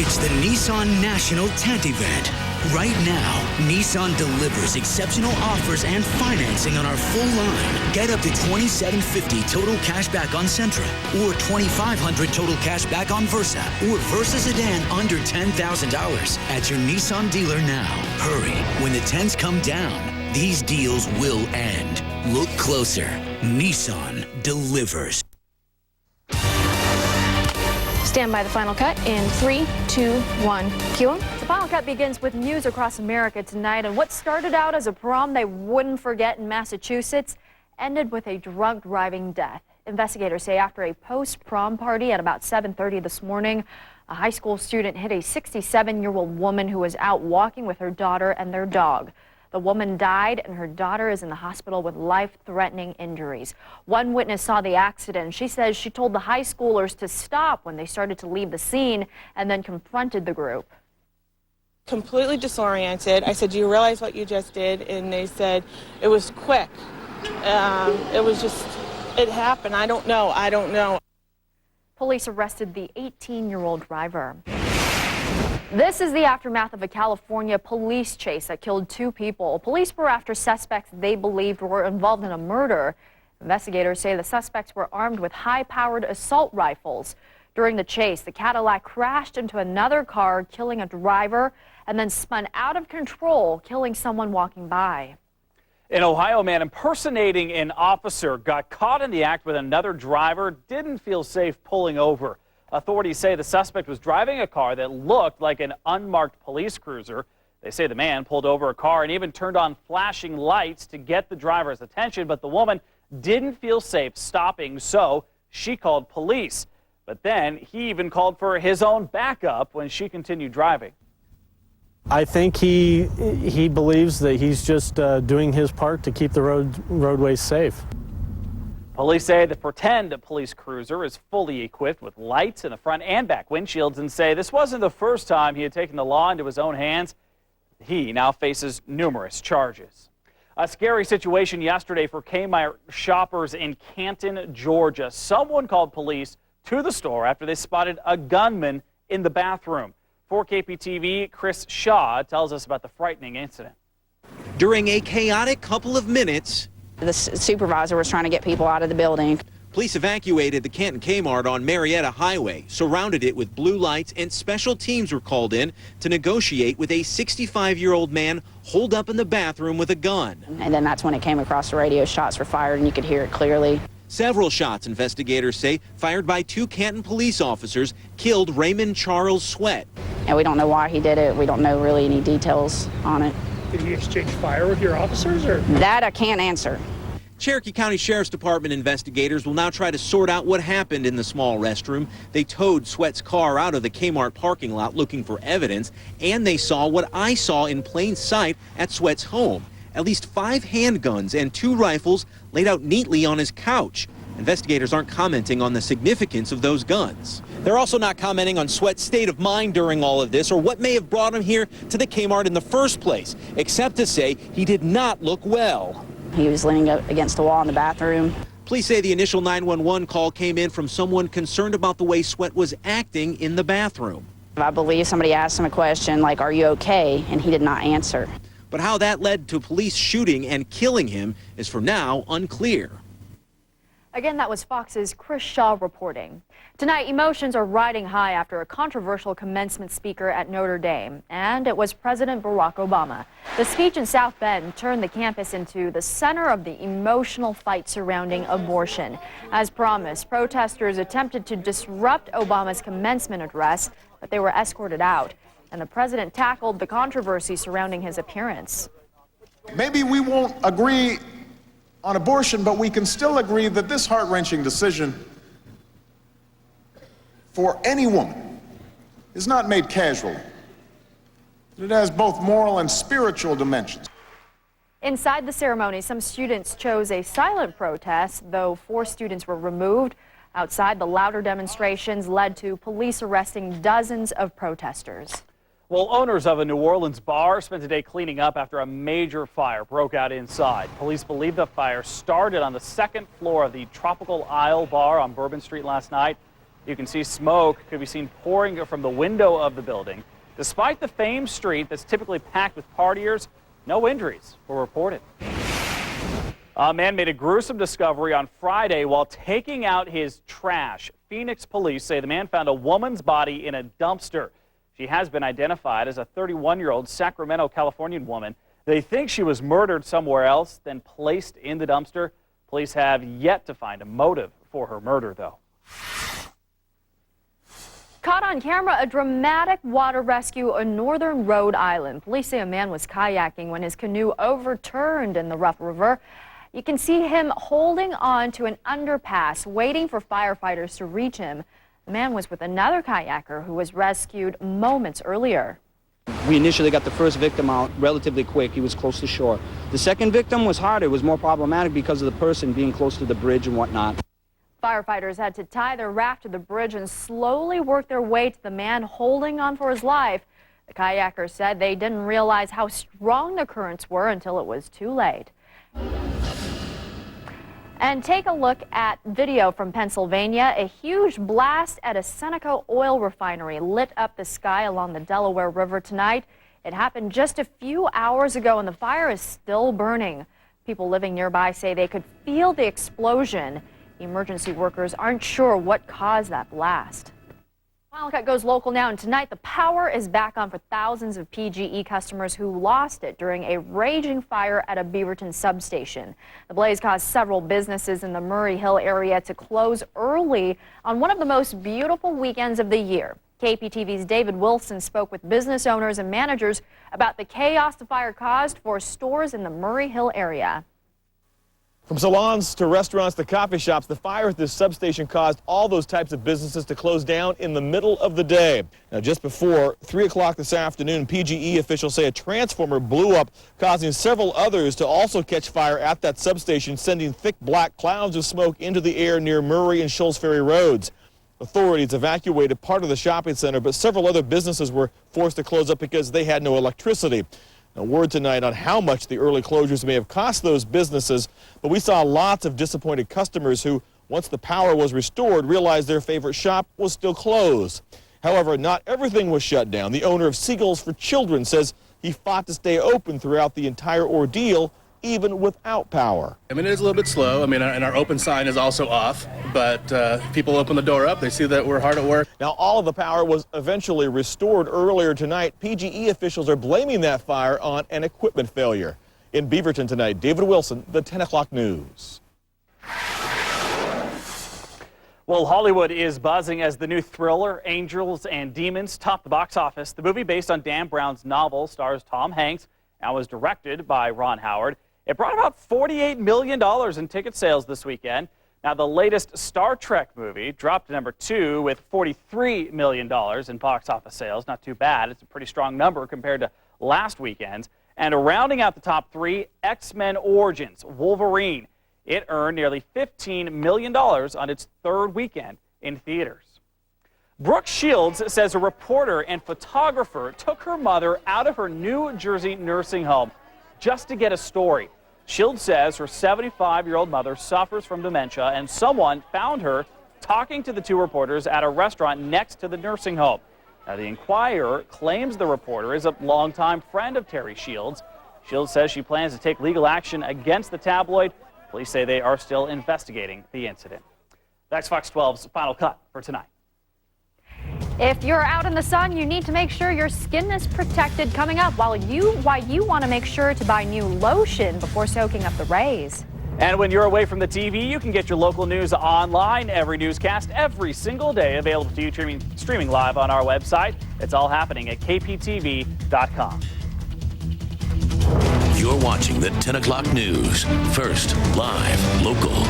It's the Nissan National Tent Event. Right now, Nissan delivers exceptional offers and financing on our full line. Get up to $2,750 total cash back on Sentra, or $2,500 total cash back on Versa, or Versa sedan under $10,000 at your Nissan dealer now. Hurry, when the tents come down, these deals will end. Look closer. Nissan delivers. Stand by the Final Cut in 3, 2, 1. Cue 'em. The Final Cut begins with news across America tonight, and what started out as a prom they wouldn't forget in Massachusetts ended with a drunk driving death. Investigators say after a post-prom party at about 7:30 this morning, a high school student hit a 67-year-old woman who was out walking with her daughter and their dog. The woman died, and her daughter is in the hospital with life-threatening injuries. One witness saw the accident. She says she told the high schoolers to stop when they started to leave the scene and then confronted the group. Completely disoriented. I said, "Do you realize what you just did?" And they said, "It was quick. It was just, it happened. I don't know. Police arrested the 18-year-old driver. This is the aftermath of a California police chase that killed 2 people. Police were after suspects they believed were involved in a murder. Investigators say the suspects were armed with high-powered assault rifles. During the chase, the Cadillac crashed into another car, killing a driver, and then spun out of control, killing someone walking by. In Ohio, a man impersonating an officer got caught in the act with another driver, didn't feel safe pulling over. Authorities say the suspect was driving a car that looked like an unmarked police cruiser. They say the man pulled over a car and even turned on flashing lights to get the driver's attention, but the woman didn't feel safe stopping, so she called police. But then he even called for his own backup when she continued driving. I think he believes that he's just doing his part to keep the roadways safe. Police say the pretend police cruiser is fully equipped with lights in the front and back windshields and say this wasn't the first time he had taken the law into his own hands. He now faces numerous charges. A scary situation yesterday for Kmart shoppers in Canton, Georgia. Someone called police to the store after they spotted a gunman in the bathroom. For KPTV, Chris Shaw tells us about the frightening incident. During a chaotic couple of minutes, the supervisor was trying to get people out of the building. Police evacuated the Canton Kmart on Marietta Highway, surrounded it with blue lights, and special teams were called in to negotiate with a 65-year-old man holed up in the bathroom with a gun. And then that's when it came across the radio. Shots were fired, and you could hear it clearly. Several shots, investigators say, fired by 2 Canton police officers, killed Raymond Charles Sweat. And we don't know why he did it. We don't know really any details on it. Did he exchange fire with your officers, or? That I can't answer. Cherokee County Sheriff's Department investigators will now try to sort out what happened in the small restroom. They towed Sweat's car out of the Kmart parking lot looking for evidence, and they saw what I saw in plain sight at Sweat's home. At least 5 handguns and 2 rifles laid out neatly on his couch. Investigators aren't commenting on the significance of those guns. They're also not commenting on Sweat's state of mind during all of this or what may have brought him here to the Kmart in the first place, except to say he did not look well. He was leaning up against the wall in the bathroom. Police say the initial 911 call came in from someone concerned about the way Sweat was acting in the bathroom. I believe somebody asked him a question like, "Are you okay?" and he did not answer. But how that led to police shooting and killing him is for now unclear. Again, that was Fox's Chris Shaw reporting. Tonight, emotions are riding high after a controversial commencement speaker at Notre Dame, and it was President Barack Obama. The speech in South Bend turned the campus into the center of the emotional fight surrounding abortion. As promised, protesters attempted to disrupt Obama's commencement address, but they were escorted out, and the president tackled the controversy surrounding his appearance. Maybe we won't agree on abortion, but we can still agree that this heart-wrenching decision for any woman is not made casually. It has both moral and spiritual dimensions. Inside the ceremony, some students chose a silent protest, though 4 students were removed. Outside, the louder demonstrations led to police arresting dozens of protesters. Well, owners of a New Orleans bar spent a day cleaning up after a major fire broke out inside. Police believe the fire started on the 2nd floor of the Tropical Isle bar on Bourbon Street last night. You can see smoke could be seen pouring from the window of the building. Despite the famed street that's typically packed with partiers, no injuries were reported. A man made a gruesome discovery on Friday while taking out his trash. Phoenix police say the man found a woman's body in a dumpster. She has been identified as a 31-year-old Sacramento, Californian woman. They think she was murdered somewhere else, then placed in the dumpster. Police have yet to find a motive for her murder, though. Caught on camera, a dramatic water rescue in northern Rhode Island. Police say a man was kayaking when his canoe overturned in the rough river. You can see him holding on to an underpass, waiting for firefighters to reach him. The man was with another kayaker who was rescued moments earlier. We initially got the first victim out relatively quick. He was close to shore. The second victim was harder. It was more problematic because of the person being close to the bridge and whatnot. Firefighters had to tie their raft to the bridge and slowly work their way to the man holding on for his life. The kayaker said they didn't realize how strong the currents were until it was too late. And take a look at video from Pennsylvania. A huge blast at a Seneca oil refinery lit up the sky along the Delaware River tonight. It happened just a few hours ago, and the fire is still burning. People living nearby say they could feel the explosion. Emergency workers aren't sure what caused that blast. Final Cut goes local now, and tonight the power is back on for thousands of PGE customers who lost it during a raging fire at a Beaverton substation. The blaze caused several businesses in the Murray Hill area to close early on one of the most beautiful weekends of the year. KPTV's David Wilson spoke with business owners and managers about the chaos the fire caused for stores in the Murray Hill area. From salons to restaurants to coffee shops, the fire at this substation caused all those types of businesses to close down in the middle of the day. Now, just before 3 o'clock this afternoon, PGE officials say a transformer blew up, causing several others to also catch fire at that substation, sending thick black clouds of smoke into the air near Murray and Shoals Ferry roads. Authorities evacuated part of the shopping center, but several other businesses were forced to close up because they had no electricity. Now, word tonight on how much the early closures may have cost those businesses, but we saw lots of disappointed customers who, once the power was restored, realized their favorite shop was still closed. However, not everything was shut down. The owner of Seagulls for Children says he fought to stay open throughout the entire ordeal, even without power. I mean, it is a little bit slow. I mean, and our open sign is also off, but people open the door up, they see that we're hard at work. Now, all of the power was eventually restored earlier tonight. PGE officials are blaming that fire on an equipment failure. In Beaverton tonight, David Wilson, the 10 o'clock news. Well, Hollywood is buzzing as the new thriller, Angels and Demons, topped the box office. The movie, based on Dan Brown's novel, stars Tom Hanks and was directed by Ron Howard. It brought about $48 million in ticket sales this weekend. Now, the latest Star Trek movie dropped to number 2 with $43 million in box office sales. Not too bad. It's a pretty strong number compared to last weekend's. And rounding out the top 3, X-Men Origins, Wolverine. It earned nearly $15 million on its 3rd weekend in theaters. Brooke Shields says a reporter and photographer took her mother out of her New Jersey nursing home just to get a story. Shields says her 75-year-old mother suffers from dementia, and someone found her talking to the 2 reporters at a restaurant next to the nursing home. Now, the Inquirer claims the reporter is a longtime friend of Terry Shields. Shields says she plans to take legal action against the tabloid. Police say they are still investigating the incident. That's Fox 12's Final Cut for tonight. If you're out in the sun, you need to make sure your skin is protected. Coming up, why you want to make sure to buy new lotion before soaking up the rays. And when you're away from the TV, you can get your local news online. Every newscast, every single day, available to you streaming live on our website. It's all happening at KPTV.com. You're watching the 10 o'clock news. First, live, local.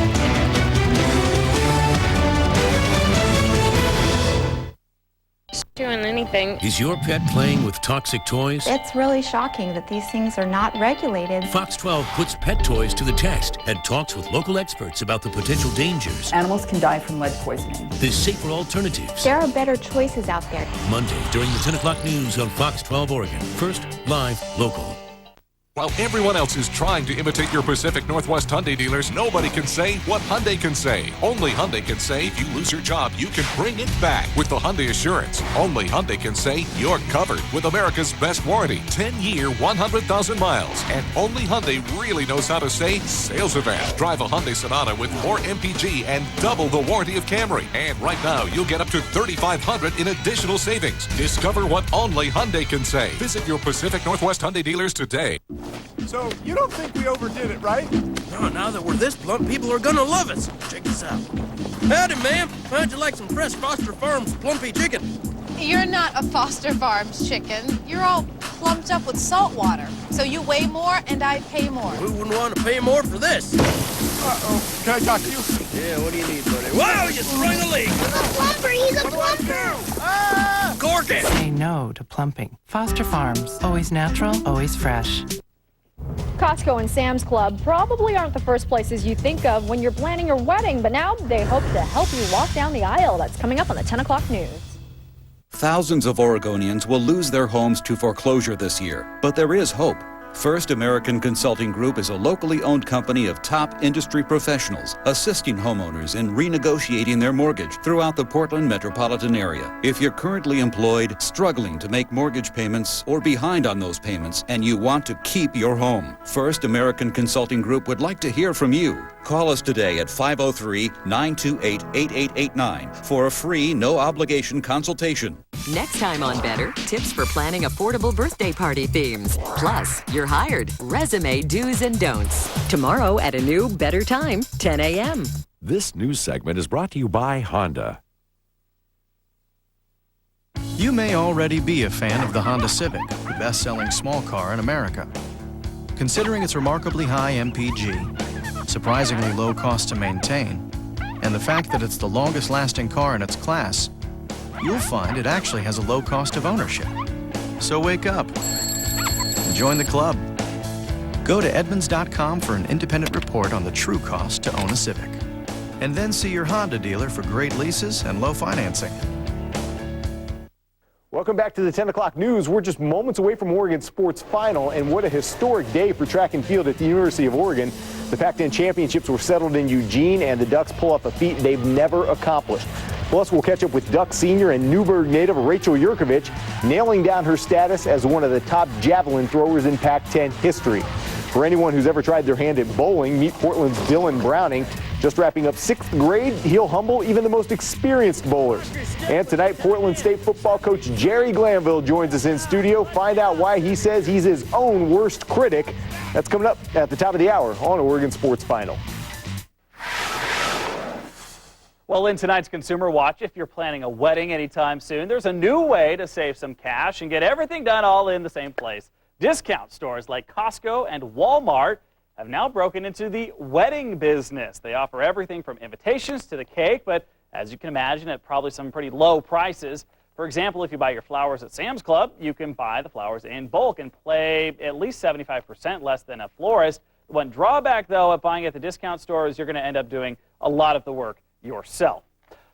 Doing anything. Is your pet playing with toxic toys? It's really shocking that these things are not regulated. Fox 12 puts pet toys to the test and talks with local experts about the potential dangers. Animals can die from lead poisoning. There's safer alternatives. There are better choices out there. Monday during the 10 o'clock news on Fox 12 Oregon. First, live, local. While everyone else is trying to imitate your Pacific Northwest Hyundai dealers, nobody can say what Hyundai can say. Only Hyundai can say if you lose your job, you can bring it back with the Hyundai Assurance. Only Hyundai can say you're covered with America's best warranty, 10-year, 100,000 miles. And only Hyundai really knows how to say sales event. Drive a Hyundai Sonata with more MPG and double the warranty of Camry. And right now, you'll get up to $3,500 in additional savings. Discover what only Hyundai can say. Visit your Pacific Northwest Hyundai dealers today. So, you don't think we overdid it, right? No, now that we're this blunt, people are gonna love us. Check this out. Howdy, ma'am. How'd you like some fresh Foster Farms plumpy chicken? You're not a Foster Farms chicken. You're all plumped up with salt water. So you weigh more and I pay more. Who wouldn't want to pay more for this? Uh-oh. Can I talk to you? Yeah, what do you need, buddy? Wow, you sprung a leak! He's a plumper! He's a plumper! Ah! Cork it! Say no to plumping. Foster Farms. Always natural, always fresh. Costco and Sam's Club probably aren't the first places you think of when you're planning your wedding, but now they hope to help you walk down the aisle. That's coming up on the 10 o'clock news. Thousands of Oregonians will lose their homes to foreclosure this year, but there is hope. First American Consulting Group is a locally owned company of top industry professionals assisting homeowners in renegotiating their mortgage throughout the Portland metropolitan area. If you're currently employed, struggling to make mortgage payments, or behind on those payments, and you want to keep your home, First American Consulting Group would like to hear from you. Call us today at 503-928-8889 for a free, no-obligation consultation. Next time on Better, tips for planning affordable birthday party themes. Plus, you're hired. Resume do's and don'ts. Tomorrow at a new, better time, 10 a.m. This news segment is brought to you by Honda. You may already be a fan of the Honda Civic, the best-selling small car in America. Considering its remarkably high MPG, surprisingly low cost to maintain, and the fact that it's the longest-lasting car in its class, you'll find it actually has a low cost of ownership. So wake up and join the club. Go to Edmunds.com for an independent report on the true cost to own a Civic. And then see your Honda dealer for great leases and low financing. Welcome back to the 10 o'clock news. We're just moments away from Oregon sports final, and what a historic day for track and field at the University of Oregon. The Pac-10 championships were settled in Eugene, and the Ducks pull off a feat they've never accomplished. Plus, we'll catch up with Duck senior and Newburgh native Rachel Yurkovich, nailing down her status as one of the top javelin throwers in Pac-10 history. For anyone who's ever tried their hand at bowling, meet Portland's Dylan Browning. Just wrapping up 6th grade, he'll humble even the most experienced bowlers. And tonight, Portland State football coach Jerry Glanville joins us in studio. Find out why he says he's his own worst critic. That's coming up at the top of the hour on Oregon Sports Final. Well, in tonight's Consumer Watch, if you're planning a wedding anytime soon, there's a new way to save some cash and get everything done all in the same place. Discount stores like Costco and Walmart have now broken into the wedding business. They offer everything from invitations to the cake, but as you can imagine, at probably some pretty low prices. For example, if you buy your flowers at Sam's Club, you can buy the flowers in bulk and pay at least 75% less than a florist. The one drawback, though, of buying at the discount store is you're going to end up doing a lot of the work yourself.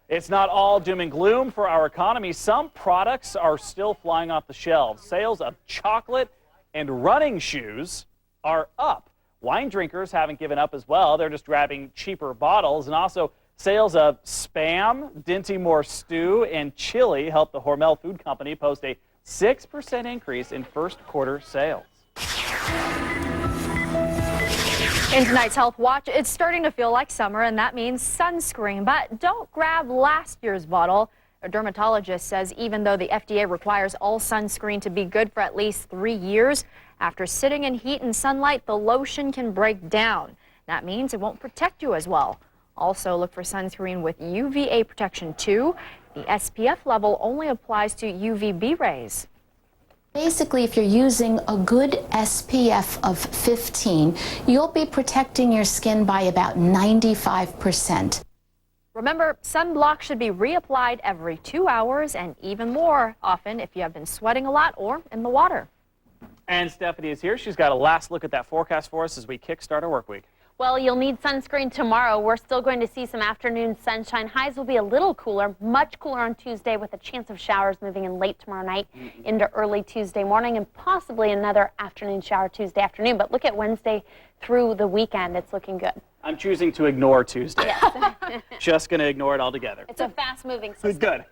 It's not all doom and gloom for our economy. Some products are still flying off the shelves. Sales of chocolate and running shoes are up. Wine drinkers haven't given up as well. They're just grabbing cheaper bottles. And also, sales of Spam, Dinty Moore stew, and chili helped the Hormel Food Company post a 6% increase in first quarter sales. In tonight's Health Watch, it's starting to feel like summer, and that means sunscreen. But don't grab last year's bottle. A dermatologist says even though the FDA requires all sunscreen to be good for at least 3 years, after sitting in heat and sunlight, the lotion can break down. That means it won't protect you as well. Also, look for sunscreen with UVA protection too. The SPF level only applies to UVB rays. Basically, if you're using a good SPF of 15, you'll be protecting your skin by about 95%. Remember, sunblock should be reapplied every 2 hours and even more often if you have been sweating a lot or in the water. And Stephanie is here. She's got a last look at that forecast for us as we kickstart our work week. Well, you'll need sunscreen tomorrow. We're still going to see some afternoon sunshine. Highs will be a little cooler, much cooler on Tuesday with a chance of showers moving in late tomorrow night into early Tuesday morning and possibly another afternoon shower Tuesday afternoon. But look at Wednesday through the weekend. It's looking good. I'm choosing to ignore Tuesday. Yes. Just going to ignore it altogether. It's a fast-moving system. Good.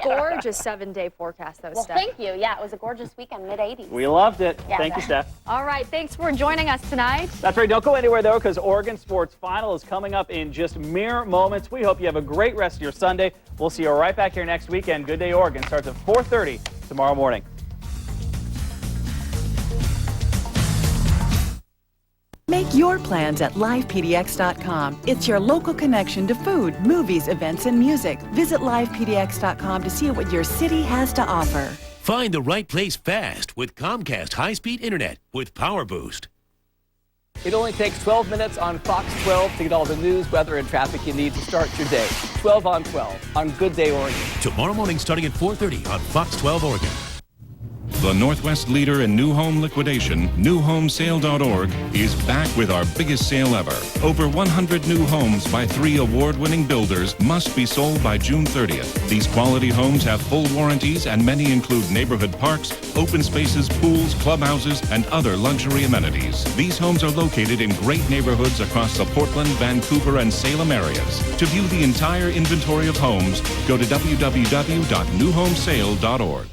Gorgeous 7-day forecast, though, Well, Steph. thank you. Yeah, it was a gorgeous weekend, mid-80s. We loved it. Yeah. Thank you, Steph. All right, thanks for joining us tonight. That's right. Don't go anywhere, though, because Oregon Sports Final is coming up in just mere moments. We hope you have a great rest of your Sunday. We'll see you right back here next weekend. Good Day Oregon starts at 4:30 tomorrow morning. Make your plans at livepdx.com. It's your local connection to food, movies, events, and music. Visit livepdx.com to see what your city has to offer. Find the right place fast with Comcast high-speed internet with Power Boost. It only takes 12 minutes on Fox 12 to get all the news, weather, and traffic you need to start your day. 12 on 12 on Good Day Oregon. Tomorrow morning starting at 4:30 on Fox 12 Oregon. The Northwest leader in new home liquidation, newhomesale.org, is back with our biggest sale ever. Over 100 new homes by 3 award-winning builders must be sold by June 30th. These quality homes have full warranties and many include neighborhood parks, open spaces, pools, clubhouses, and other luxury amenities. These homes are located in great neighborhoods across the Portland, Vancouver, and Salem areas. To view the entire inventory of homes, go to www.newhomesale.org.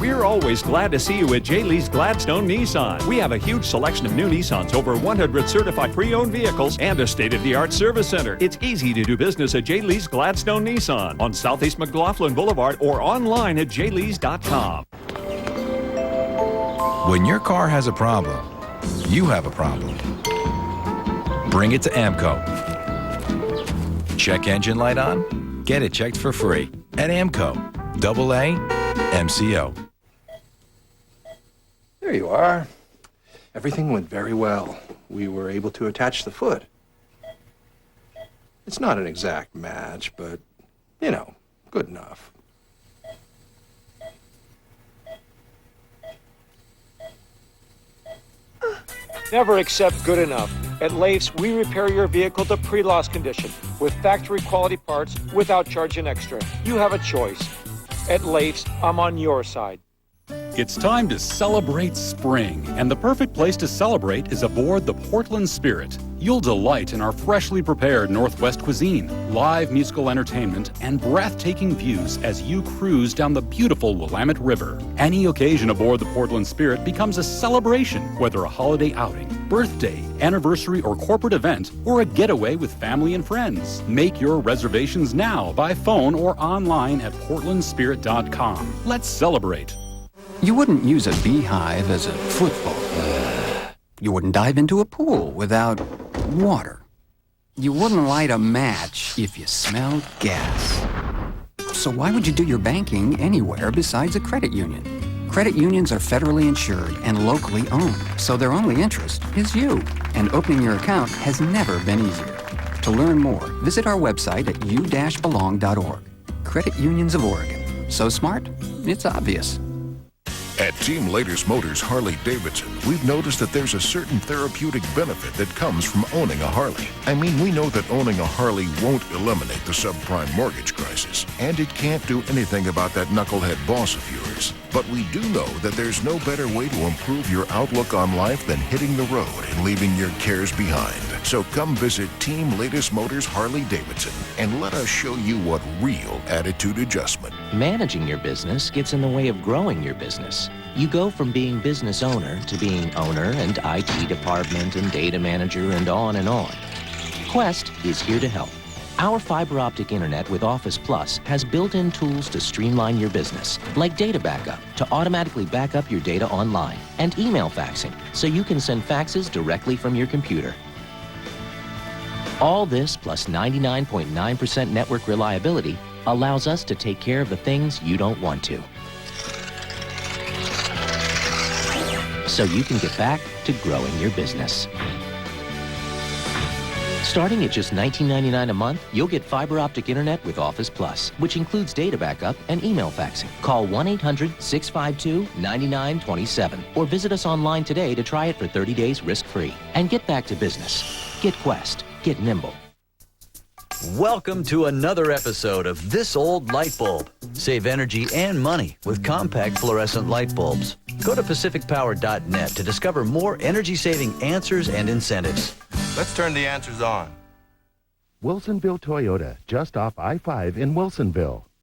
We're always glad to see you at J. Lee's Gladstone Nissan. We have a huge selection of new Nissans, over 100 certified pre-owned vehicles, and a state-of-the-art service center. It's easy to do business at J. Lee's Gladstone Nissan on Southeast McLaughlin Boulevard or online at jlees.com. When your car has a problem, you have a problem. Bring it to AMCO. Check engine light on? Get it checked for free at AMCO. AA MCO. There you are. Everything went very well. We were able to attach the foot. It's not an exact match, but, you know, good enough. Never accept good enough. At Leif's, we repair your vehicle to pre-loss condition with factory quality parts without charging extra. You have a choice. At Leif's, I'm on your side. It's time to celebrate spring, and the perfect place to celebrate is aboard the Portland Spirit. You'll delight in our freshly prepared Northwest cuisine, live musical entertainment, and breathtaking views as you cruise down the beautiful Willamette River. Any occasion aboard the Portland Spirit becomes a celebration, whether a holiday outing, birthday, anniversary, or corporate event, or a getaway with family and friends. Make your reservations now by phone or online at portlandspirit.com. Let's celebrate. You wouldn't use a beehive as a football. You wouldn't dive into a pool without water. You wouldn't light a match if you smelled gas. So why would you do your banking anywhere besides a credit union? Credit unions are federally insured and locally owned, so their only interest is you. And opening your account has never been easier. To learn more, visit our website at u-belong.org. Credit Unions of Oregon. So smart, it's obvious. At Team Latest Motors Harley-Davidson, we've noticed that there's a certain therapeutic benefit that comes from owning a Harley. I mean, we know that owning a Harley won't eliminate the subprime mortgage crisis, and it can't do anything about that knucklehead boss of yours. But we do know that there's no better way to improve your outlook on life than hitting the road and leaving your cares behind. So come visit Team Latest Motors Harley-Davidson and let us show you what real attitude adjustment. Managing your business gets in the way of growing your business. You go from being business owner to being owner and IT department and data manager and on and on. Quest is here to help. Our fiber optic internet with Office Plus has built-in tools to streamline your business, like data backup to automatically back up your data online, and email faxing so you can send faxes directly from your computer. All this plus 99.9% network reliability allows us to take care of the things you don't want to. So you can get back to growing your business. Starting at just $19.99 a month, you'll get fiber optic internet with Office Plus, which includes data backup and email faxing. Call 1-800-652-9927 or visit us online today to try it for 30 days risk-free. And get back to business. Get Quest. Get nimble. Welcome to another episode of This Old Light Bulb. Save energy and money with compact fluorescent light bulbs. Go to pacificpower.net to discover more energy-saving answers and incentives. Let's turn the answers on. Wilsonville Toyota, just off I-5 in Wilsonville.